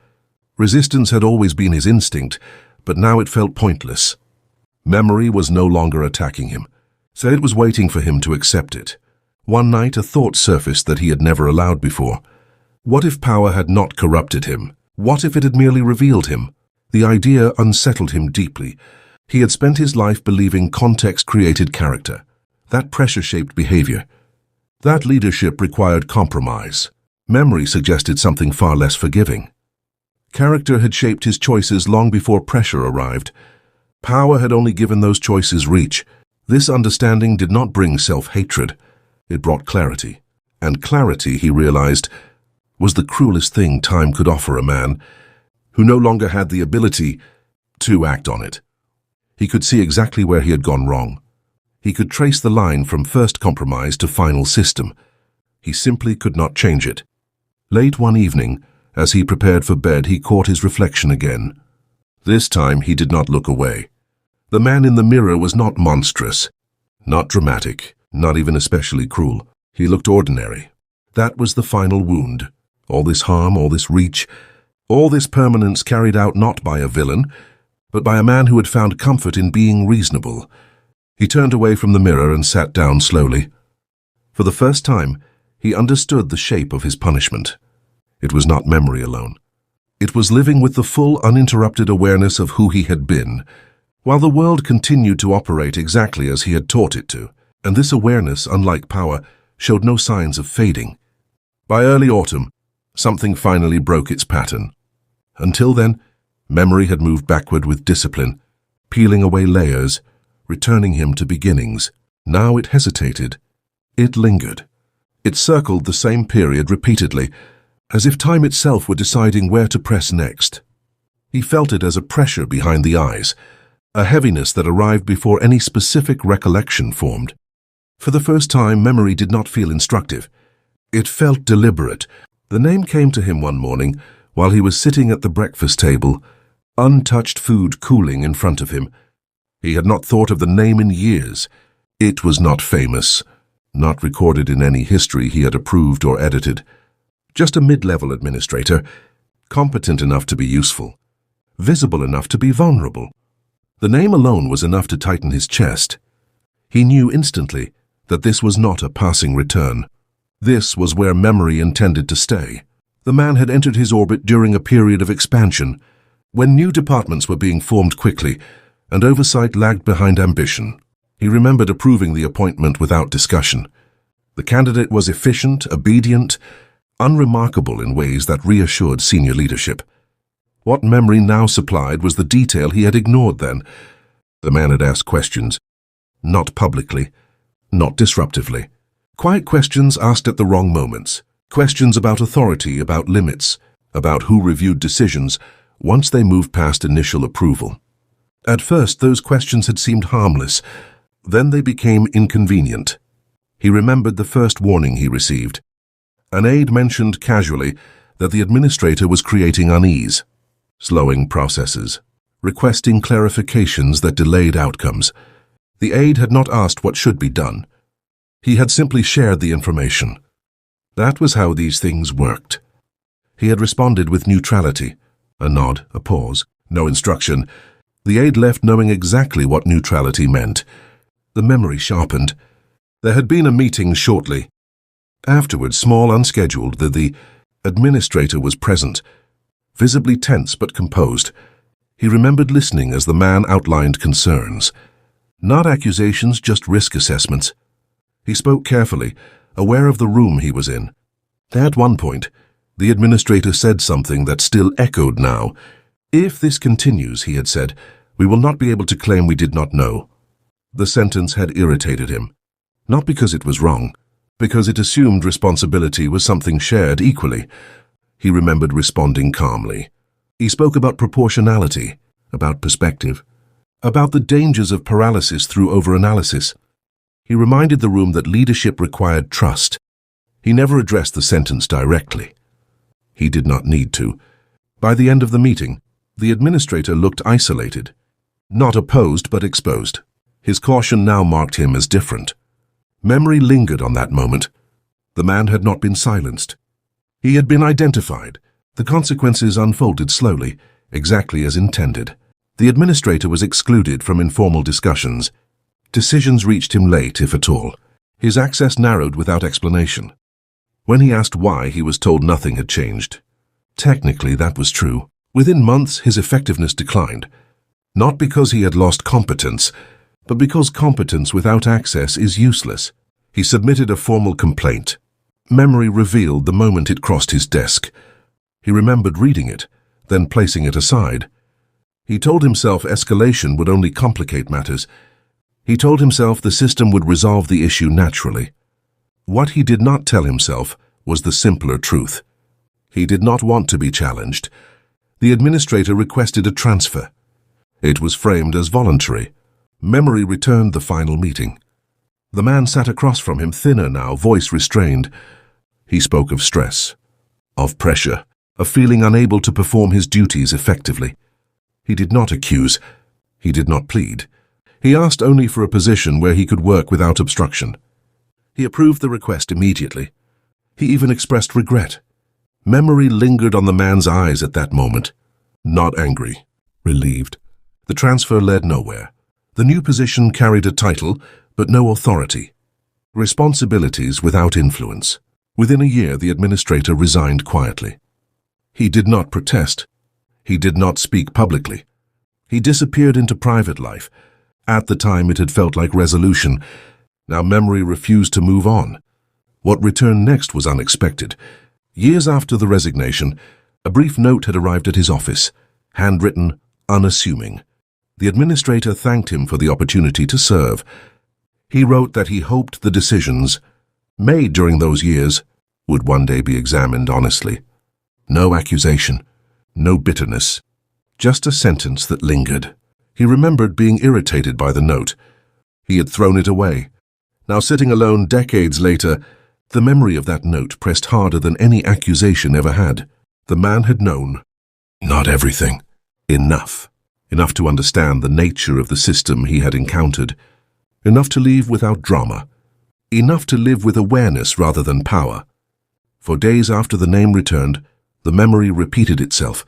Resistance had always been his instinct, but now it felt pointless. Memory was no longer attacking him, so it was waiting for him to accept it. One night, a thought surfaced that he had never allowed before. What if power had not corrupted him? What if it had merely revealed him? The idea unsettled him deeply. He had spent his life believing context created character. That pressure shaped behavior. That leadership required compromise. Memory suggested something far less forgiving. Character had shaped his choices long before pressure arrived. Power had only given those choices reach. This understanding did not bring self-hatred. It brought clarity. And clarity, he realized, was the cruelest thing time could offer a man who no longer had the ability to act on it. He could see exactly where he had gone wrong. He could trace the line from first compromise to final system. He simply could not change it. Late one evening, as he prepared for bed, he caught his reflection again. This time he did not look away. The man in the mirror was not monstrous, not dramatic, not even especially cruel. He looked ordinary. That was the final wound. All this harm, all this reach, all this permanence carried out not by a villain, but by a man who had found comfort in being reasonable. He turned away from the mirror and sat down slowly. For the first time, he understood the shape of his punishment. It was not memory alone. It was living with the full, uninterrupted awareness of who he had been, while the world continued to operate exactly as he had taught it to, and this awareness, unlike power, showed no signs of fading. By early autumn, something finally broke its pattern. Until then, memory had moved backward with discipline, peeling away layers, returning him to beginnings. Now it hesitated. It lingered. It circled the same period repeatedly, as if time itself were deciding where to press next. He felt it as a pressure behind the eyes, a heaviness that arrived before any specific recollection formed. For the first time, memory did not feel instructive. It felt deliberate. The name came to him one morning while he was sitting at the breakfast table, untouched food cooling in front of him. He had not thought of the name in years. It was not famous, not recorded in any history he had approved or edited. Just a mid-level administrator, competent enough to be useful, visible enough to be vulnerable. The name alone was enough to tighten his chest. He knew instantly that this was not a passing return. This was where memory intended to stay. The man had entered his orbit during a period of expansion, when new departments were being formed quickly, and oversight lagged behind ambition. He remembered approving the appointment without discussion. The candidate was efficient, obedient, unremarkable in ways that reassured senior leadership. What memory now supplied was the detail he had ignored then. The man had asked questions, not publicly, not disruptively. Quiet questions asked at the wrong moments. Questions about authority, about limits, about who reviewed decisions once they moved past initial approval. At first, those questions had seemed harmless. Then they became inconvenient. He remembered the first warning he received. An aide mentioned casually that the administrator was creating unease, slowing processes, requesting clarifications that delayed outcomes. The aide had not asked what should be done. He had simply shared the information. That was how these things worked. He had responded with neutrality, a nod, a pause, no instruction. The aide left knowing exactly what neutrality meant. The memory sharpened. There had been a meeting shortly. Afterwards, small, unscheduled, the administrator was present, visibly tense but composed. He remembered listening as the man outlined concerns. Not accusations, just risk assessments. He spoke carefully, aware of the room he was in. At one point, the administrator said something that still echoed now. "If this continues," he had said, "we will not be able to claim we did not know." The sentence had irritated him. Not because it was wrong, because it assumed responsibility was something shared equally. He remembered responding calmly. He spoke about proportionality, about perspective, about the dangers of paralysis through overanalysis. He reminded the room that leadership required trust. He never addressed the sentence directly. He did not need to. By the end of the meeting, the administrator looked isolated. Not opposed, but exposed. His caution now marked him as different. Memory lingered on that moment. The man had not been silenced. He had been identified. The consequences unfolded slowly, exactly as intended. The administrator was excluded from informal discussions. Decisions reached him late, if at all. His access narrowed without explanation. When he asked why, he was told nothing had changed. Technically, that was true. Within months, his effectiveness declined. Not because he had lost competence, but because competence without access is useless. He submitted a formal complaint. Memory revealed the moment it crossed his desk. He remembered reading it, then placing it aside. He told himself escalation would only complicate matters. He told himself the system would resolve the issue naturally. What he did not tell himself was the simpler truth. He did not want to be challenged. The administrator requested a transfer. It was framed as voluntary. Memory returned the final meeting. The man sat across from him, thinner now, voice restrained. He spoke of stress, of pressure, of feeling unable to perform his duties effectively. He did not accuse. He did not plead. He asked only for a position where he could work without obstruction. He approved the request immediately. He even expressed regret. Memory lingered on the man's eyes at that moment. Not angry, relieved. The transfer led nowhere. The new position carried a title, but no authority. Responsibilities without influence. Within a year, the administrator resigned quietly. He did not protest. He did not speak publicly. He disappeared into private life. At the time, it had felt like resolution. Now Memory refused to move on. What returned next was unexpected. Years after the resignation, a brief note had arrived at his office, handwritten, unassuming. The administrator thanked him for the opportunity to serve. He wrote that he hoped the decisions made during those years would one day be examined honestly. No accusation, no bitterness, just a sentence that lingered. He remembered being irritated by the note. He had thrown it away. Now, sitting alone decades later, the memory of that note pressed harder than any accusation ever had. The man had known, not everything, enough. Enough to understand the nature of the system he had encountered. Enough to leave without drama. Enough to live with awareness rather than power. For days after the name returned, the memory repeated itself,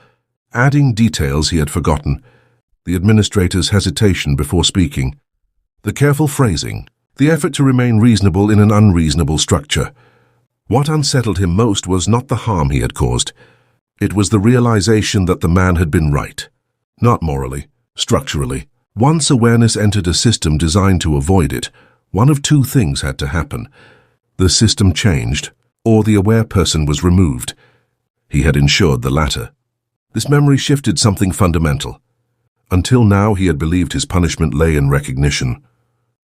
adding details he had forgotten. The administrator's hesitation before speaking. The careful phrasing. The effort to remain reasonable in an unreasonable structure. What unsettled him most was not the harm he had caused. It was the realization that the man had been right. Not morally, structurally. Once awareness entered a system designed to avoid it, one of two things had to happen. The system changed, or the aware person was removed. He had ensured the latter. This memory shifted something fundamental. Until now, he had believed his punishment lay in recognition,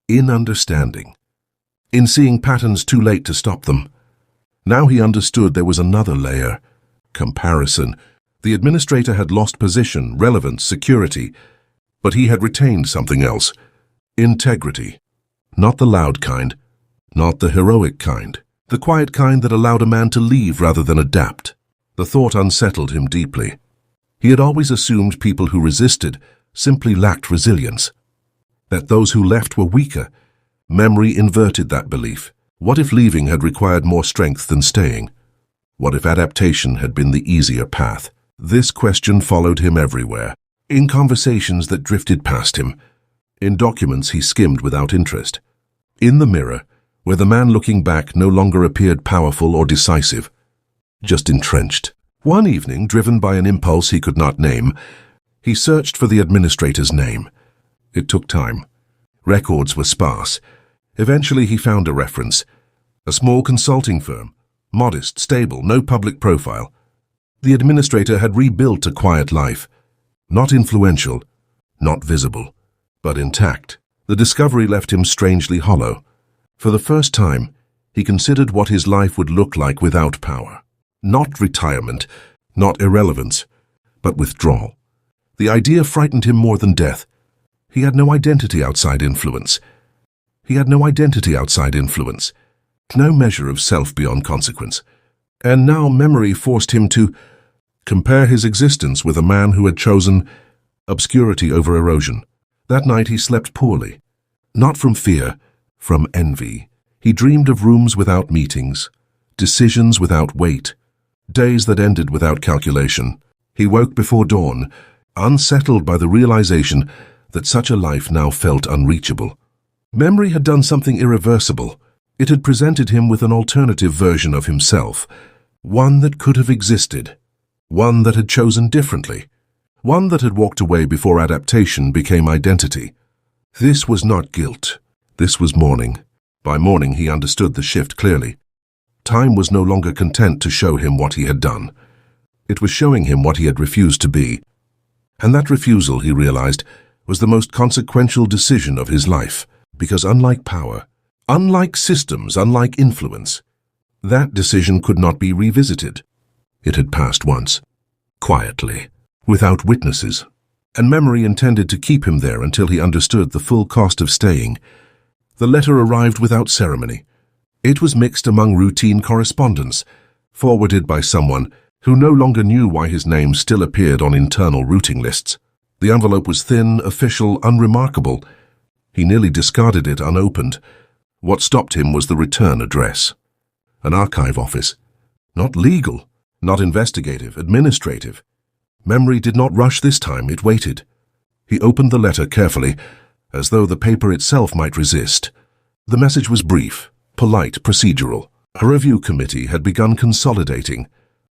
in understanding, in seeing patterns too late to stop them. Now he understood there was another layer, comparison. The administrator had lost position, relevance, security, but he had retained something else, integrity. Not the loud kind, not the heroic kind, the quiet kind that allowed a man to leave rather than adapt. The thought unsettled him deeply. He had always assumed people who resisted simply lacked resilience, that those who left were weaker. Memory inverted that belief. What if leaving had required more strength than staying? What if adaptation had been the easier path? This question followed him everywhere, in conversations that drifted past him, in documents he skimmed without interest, in the mirror, where the man looking back no longer appeared powerful or decisive, just entrenched. One evening, driven by an impulse he could not name, he searched for the administrator's name. It took time. Records were sparse. Eventually he found a reference. A small consulting firm, modest, stable, no public profile. The administrator had rebuilt a quiet life. Not influential, not visible, but intact. The discovery left him strangely hollow. For the first time, he considered what his life would look like without power. Not retirement, not irrelevance, but withdrawal. The idea frightened him more than death. He had no identity outside influence. He had no identity outside influence. No measure of self beyond consequence. And now memory forced him to compare his existence with a man who had chosen obscurity over erosion. That night he slept poorly. Not from fear, from envy. He dreamed of rooms without meetings, decisions without weight, days that ended without calculation. He woke before dawn, unsettled by the realization that such a life now felt unreachable. Memory had done something irreversible. It had presented him with an alternative version of himself, one that could have existed, one that had chosen differently, one that had walked away before adaptation became identity. This was not guilt. This was mourning. By morning he understood the shift clearly. Time was no longer content to show him what he had done. It was showing him what he had refused to be. And that refusal, he realized, was the most consequential decision of his life, because unlike power, unlike systems, unlike influence, that decision could not be revisited. It had passed once, quietly, without witnesses, and memory intended to keep him there until he understood the full cost of staying. The letter arrived without ceremony. It was mixed among routine correspondence, forwarded by someone who no longer knew why his name still appeared on internal routing lists. The envelope was thin, official, unremarkable. He nearly discarded it unopened. What stopped him was the return address. An archive office. Not legal, not investigative, administrative. Memory did not rush this time, it waited. He opened the letter carefully, as though the paper itself might resist. The message was brief, polite, procedural. A review committee had begun consolidating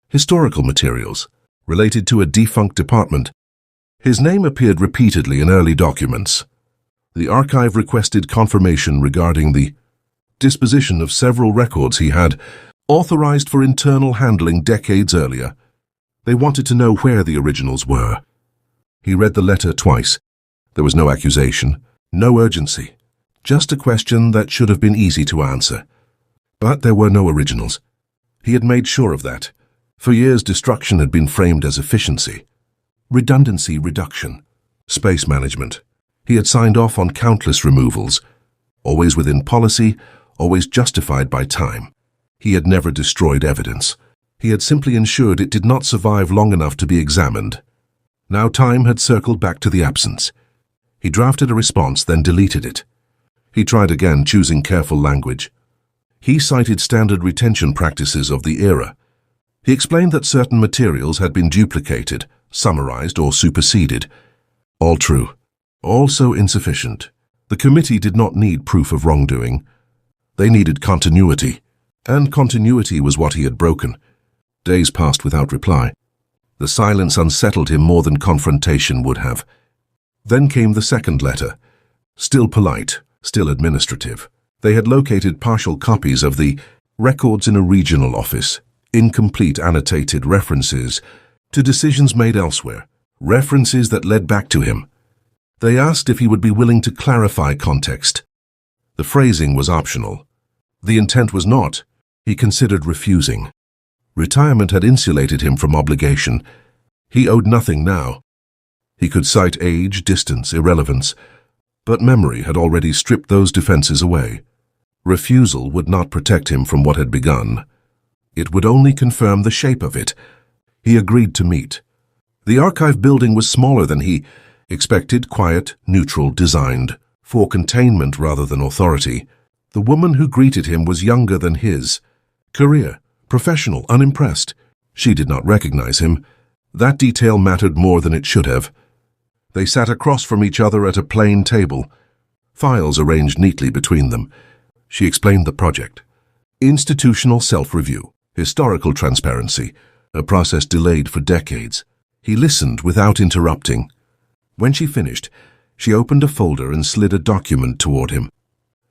historical materials related to a defunct department. His name appeared repeatedly in early documents. The archive requested confirmation regarding the disposition of several records he had authorized for internal handling decades earlier. They wanted to know where the originals were. He read the letter twice. There was no accusation, no urgency, just a question that should have been easy to answer. But there were no originals. He had made sure of that. For years, destruction had been framed as efficiency, redundancy reduction, space management. He had signed off on countless removals, always within policy, always justified by time. He had never destroyed evidence. He had simply ensured it did not survive long enough to be examined. Now time had circled back to the absence. He drafted a response, then deleted it. He tried again, choosing careful language. He cited standard retention practices of the era. He explained that certain materials had been duplicated, summarized, or superseded. All true. All so insufficient. The committee did not need proof of wrongdoing. They needed continuity, and continuity was what he had broken. Days passed without reply. The silence unsettled him more than confrontation would have. Then came the second letter. Still polite, still administrative. They had located partial copies of the records in a regional office, incomplete annotated references to decisions made elsewhere, references that led back to him. They asked if he would be willing to clarify context. The phrasing was optional. The intent was not. He considered refusing. Retirement had insulated him from obligation. He owed nothing now. He could cite age, distance, irrelevance, but memory had already stripped those defenses away. Refusal would not protect him from what had begun. It would only confirm the shape of it. He agreed to meet. The archive building was smaller than he expected, quiet, neutral, designed for containment rather than authority. The woman who greeted him was younger than his. Career, professional, unimpressed. She did not recognize him. That detail mattered more than it should have. They sat across from each other at a plain table, files arranged neatly between them. She explained the project. Institutional self-review, historical transparency, a process delayed for decades. He listened without interrupting. When she finished, she opened a folder and slid a document toward him.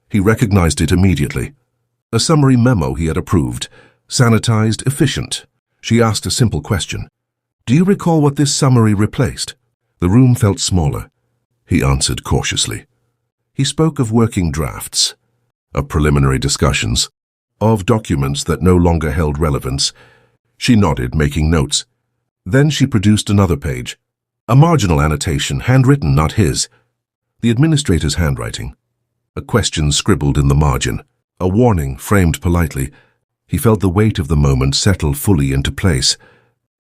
He recognized it immediately. A summary memo he had approved, sanitized, efficient. She asked a simple question. "Do you recall what this summary replaced?" The room felt smaller. He answered cautiously. He spoke of working drafts, of preliminary discussions, of documents that no longer held relevance. She nodded, making notes. Then she produced another page. A marginal annotation, handwritten, not his. The administrator's handwriting. A question scribbled in the margin. A warning framed politely. He felt the weight of the moment settle fully into place.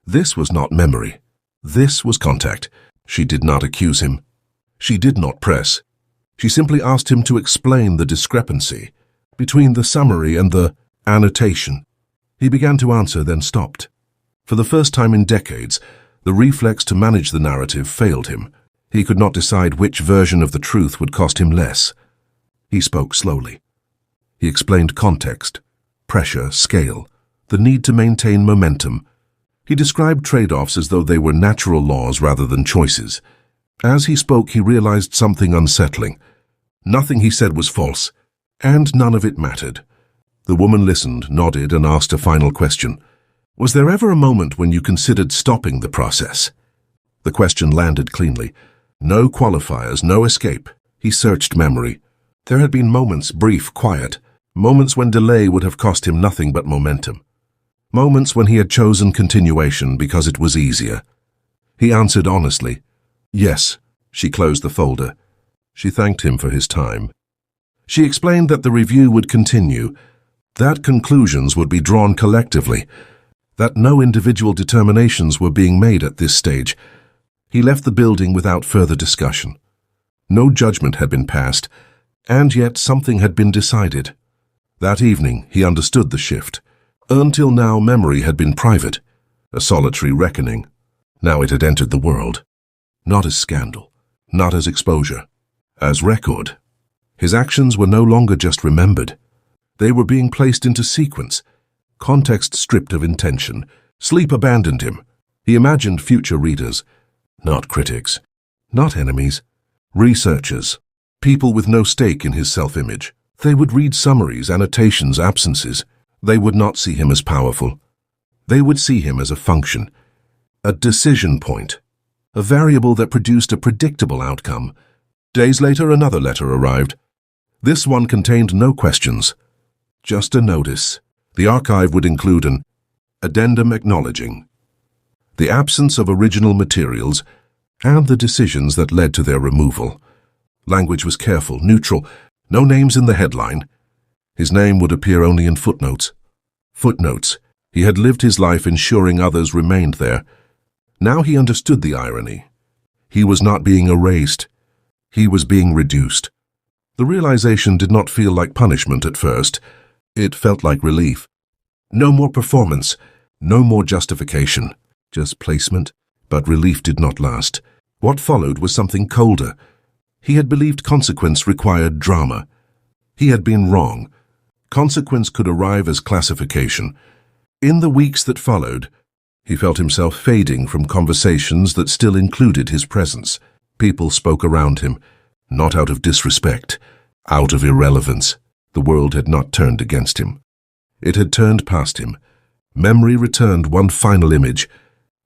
This was not memory. This was contact. She did not accuse him. She did not press. She simply asked him to explain the discrepancy between the summary and the annotation. He began to answer, then stopped. For the first time in decades, the reflex to manage the narrative failed him. He could not decide which version of the truth would cost him less. He spoke slowly. He explained context, pressure, scale, the need to maintain momentum. He described trade-offs as though they were natural laws rather than choices. As he spoke, he realized something unsettling. Nothing he said was false, and none of it mattered. The woman listened, nodded, and asked a final question. "Was there ever a moment when you considered stopping the process?" The question landed cleanly. No qualifiers, no escape. He searched memory. There had been moments, brief, quiet, moments when delay would have cost him nothing but momentum. Moments when he had chosen continuation because it was easier. He answered honestly, "Yes." She closed the folder. She thanked him for his time. She explained that the review would continue, that conclusions would be drawn collectively, that no individual determinations were being made at this stage. He left the building without further discussion. No judgment had been passed, and yet something had been decided. That evening he understood the shift. Until now memory had been private, a solitary reckoning. Now it had entered the world. Not as scandal, not as exposure, as record. His actions were no longer just remembered. They were being placed into sequence, context stripped of intention. Sleep abandoned him. He imagined future readers, not critics, not enemies, researchers, people with no stake in his self-image. They would read summaries, annotations, absences. They would not see him as powerful. They would see him as a function, a decision point, a variable that produced a predictable outcome. Days later, another letter arrived. This one contained no questions, just a notice. The archive would include an addendum acknowledging the absence of original materials and the decisions that led to their removal. Language was careful, neutral, no names in the headline. His name would appear only in footnotes. Footnotes. He had lived his life ensuring others remained there. Now he understood the irony. He was not being erased. He was being reduced. The realization did not feel like punishment at first. It felt like relief. No more performance, no more justification, just placement. But relief did not last. What followed was something colder. He had believed consequence required drama. He had been wrong. Consequence could arrive as classification. In the weeks that followed, he felt himself fading from conversations that still included his presence. People spoke around him, not out of disrespect, out of irrelevance. The world had not turned against him. It had turned past him. Memory returned one final image,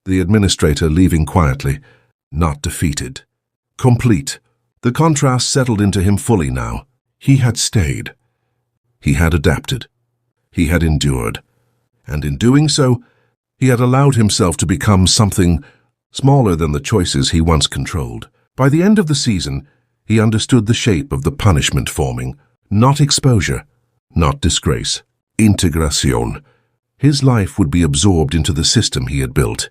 the administrator leaving quietly, not defeated. Complete. The contrast settled into him fully now. He had stayed. He had adapted. He had endured. And in doing so, he had allowed himself to become something smaller than the choices he once controlled. By the end of the season, he understood the shape of the punishment forming. Not exposure, not disgrace. Integración. His life would be absorbed into the system he had built.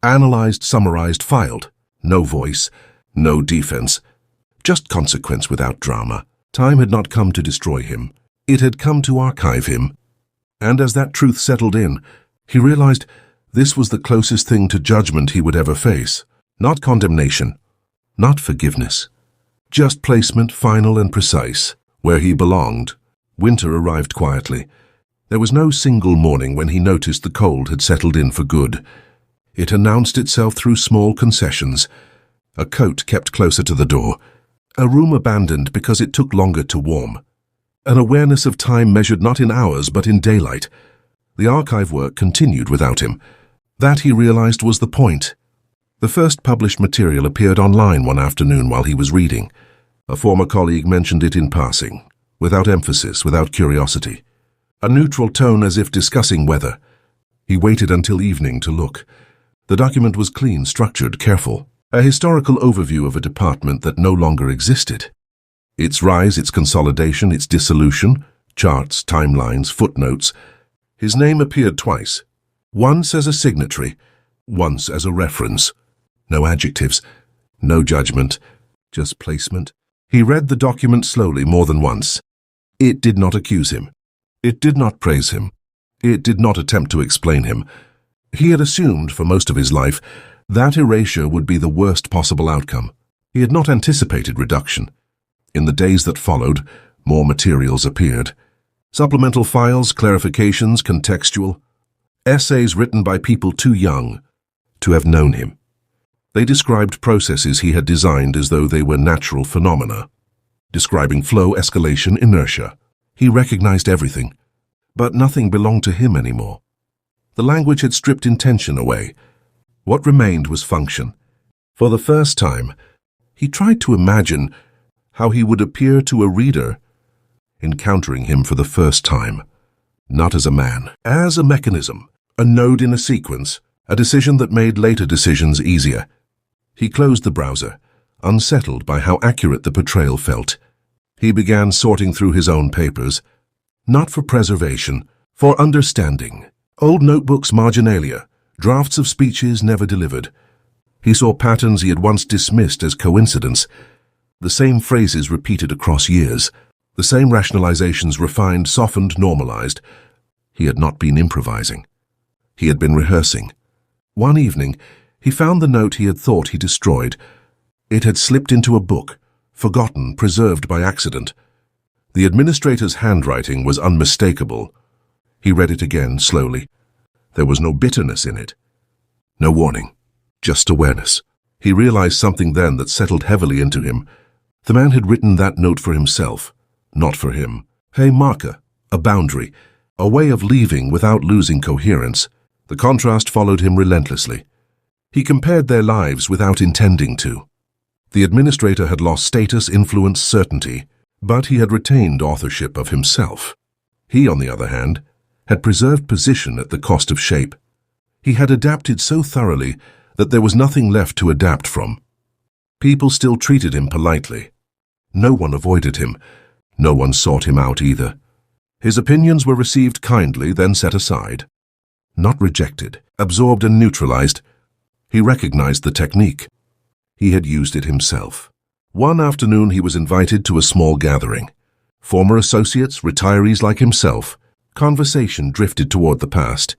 Analyzed, summarized, filed. No voice, no defense. Just consequence without drama. Time had not come to destroy him. It had come to archive him. And as that truth settled in, he realized this was the closest thing to judgment he would ever face. Not condemnation, not forgiveness. Just placement, final and precise, where he belonged. Winter arrived quietly. There was no single morning when he noticed the cold had settled in for good. It announced itself through small concessions. A coat kept closer to the door. A room abandoned because it took longer to warm. An awareness of time measured not in hours but in daylight. The archive work continued without him. That, he realized, was the point. The first published material appeared online one afternoon while he was reading. A former colleague mentioned it in passing, without emphasis, without curiosity. A neutral tone as if discussing weather. He waited until evening to look. The document was clean, structured, careful. A historical overview of a department that no longer existed. Its rise, its consolidation, its dissolution, charts, timelines, footnotes. His name appeared twice. Once as a signatory, once as a reference. No adjectives, no judgment, just placement. He read the document slowly more than once. It did not accuse him. It did not praise him. It did not attempt to explain him. He had assumed for most of his life that erasure would be the worst possible outcome. He had not anticipated reduction. In the days that followed, more materials appeared. Supplemental files, clarifications, contextual. Essays written by people too young to have known him. They described processes he had designed as though they were natural phenomena. Describing flow, escalation, inertia. He recognized everything, but nothing belonged to him anymore. The language had stripped intention away. What remained was function. For the first time, he tried to imagine how he would appear to a reader encountering him for the first time, not as a man, as a mechanism, A node in a sequence, a decision that made later decisions easier. He closed the browser, unsettled by how accurate the portrayal felt. He began sorting through his own papers, not for preservation, for understanding. Old notebooks, marginalia, drafts of speeches never delivered. He saw patterns he had once dismissed as coincidence. The same phrases repeated across years, the same rationalizations refined, softened, normalized. He had not been improvising. He had been rehearsing. One evening, he found the note he had thought he destroyed. It had slipped into a book, forgotten, preserved by accident. The administrator's handwriting was unmistakable. He read it again, slowly. There was no bitterness in it. No warning, just awareness. He realized something then that settled heavily into him. The man had written that note for himself, not for him. A marker, a boundary, a way of leaving without losing coherence. The contrast followed him relentlessly. He compared their lives without intending to. The administrator had lost status, influence, certainty, but he had retained authorship of himself. He, on the other hand, had preserved position at the cost of shape. He had adapted so thoroughly that there was nothing left to adapt from. People still treated him politely. No one avoided him. No one sought him out either. His opinions were received kindly, then set aside. Not rejected, absorbed and neutralized. He recognized the technique. He had used it himself. One afternoon he was invited to a small gathering. Former associates, retirees like himself. Conversation drifted toward the past.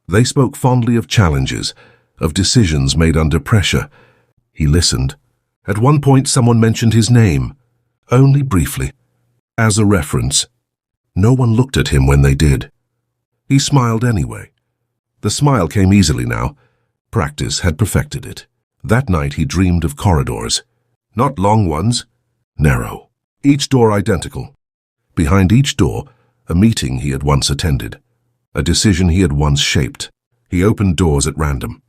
They spoke fondly of challenges, of decisions made under pressure. He listened. At one point someone mentioned his name, only briefly, as a reference. No one looked at him when they did. He smiled anyway. The smile came easily now. Practice had perfected it. That night he dreamed of corridors. Not long ones, narrow. Each door identical. Behind each door, a meeting he had once attended. A decision he had once shaped. He opened doors at random.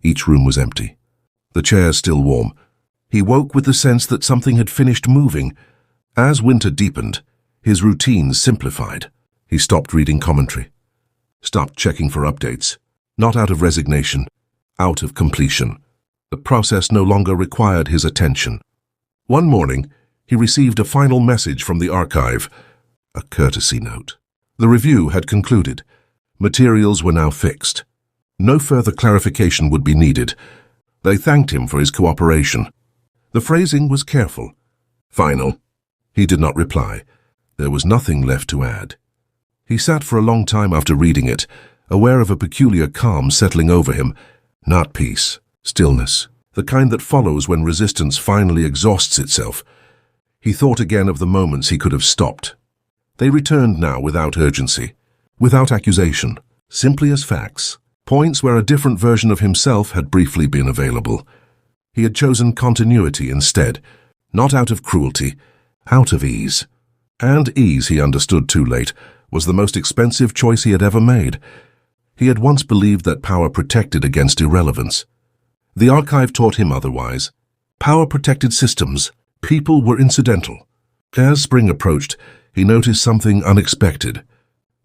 Each room was empty. The chairs still warm. He woke with the sense that something had finished moving. As winter deepened, his routines simplified. He stopped reading commentary. Stopped checking for updates. Not out of resignation, out of completion. The process no longer required his attention. One morning, he received a final message from the archive, a courtesy note. The review had concluded. Materials were now fixed. No further clarification would be needed. They thanked him for his cooperation. The phrasing was careful. Final. He did not reply. There was nothing left to add. He sat for a long time after reading it, aware of a peculiar calm settling over him. Not peace, stillness, the kind that follows when resistance finally exhausts itself. He thought again of the moments he could have stopped. They returned now without urgency, without accusation, simply as facts, points where a different version of himself had briefly been available. He had chosen continuity instead, not out of cruelty, out of ease. And ease, he understood too late, was the most expensive choice he had ever made. He had once believed that power protected against irrelevance. The archive taught him otherwise. Power protected systems. People were incidental. As spring approached, he noticed something unexpected.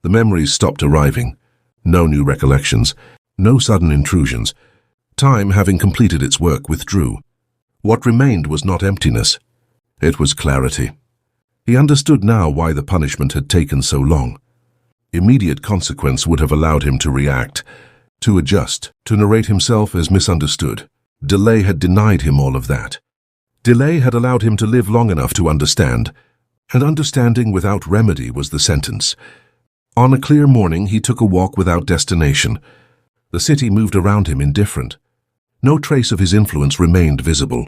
The memories stopped arriving. No new recollections. No sudden intrusions. Time, having completed its work, withdrew. What remained was not emptiness. It was clarity. He understood now why the punishment had taken so long. Immediate consequence would have allowed him to react, to adjust, to narrate himself as misunderstood. Delay had denied him all of that. Delay had allowed him to live long enough to understand, and understanding without remedy was the sentence. On a clear morning, he took a walk without destination. The city moved around him indifferent. No trace of his influence remained visible.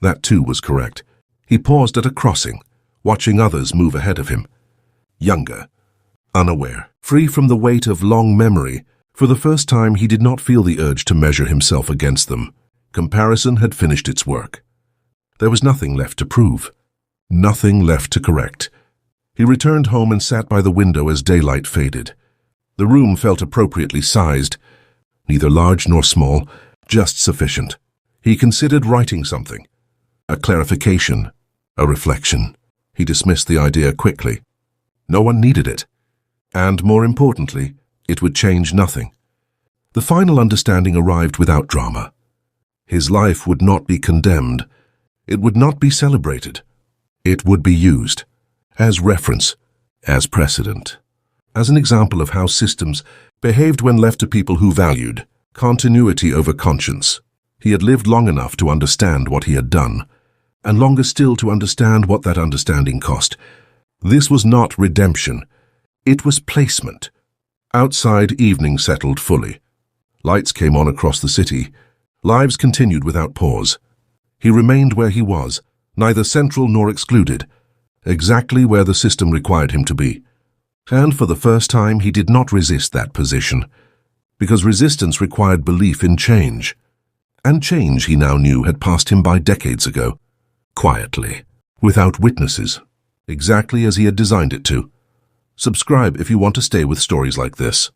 That too was correct. He paused at a crossing, watching others move ahead of him. Younger, unaware, free from the weight of long memory, for the first time he did not feel the urge to measure himself against them. Comparison had finished its work. There was nothing left to prove, nothing left to correct. He returned home and sat by the window as daylight faded. The room felt appropriately sized, neither large nor small, just sufficient. He considered writing something, a clarification, a reflection. He dismissed the idea quickly. No one needed it. And more importantly, it would change nothing. The final understanding arrived without drama. His life would not be condemned. It would not be celebrated. It would be used as reference, as precedent, as an example of how systems behaved when left to people who valued continuity over conscience. He had lived long enough to understand what he had done, and longer still to understand what that understanding cost. This was not redemption. It was placement. Outside, evening settled fully. Lights came on across the city. Lives continued without pause. He remained where he was, neither central nor excluded, exactly where the system required him to be. And for the first time, he did not resist that position, because resistance required belief in change. And change, he now knew, had passed him by decades ago, quietly, without witnesses, exactly as he had designed it to. Subscribe if you want to stay with stories like this.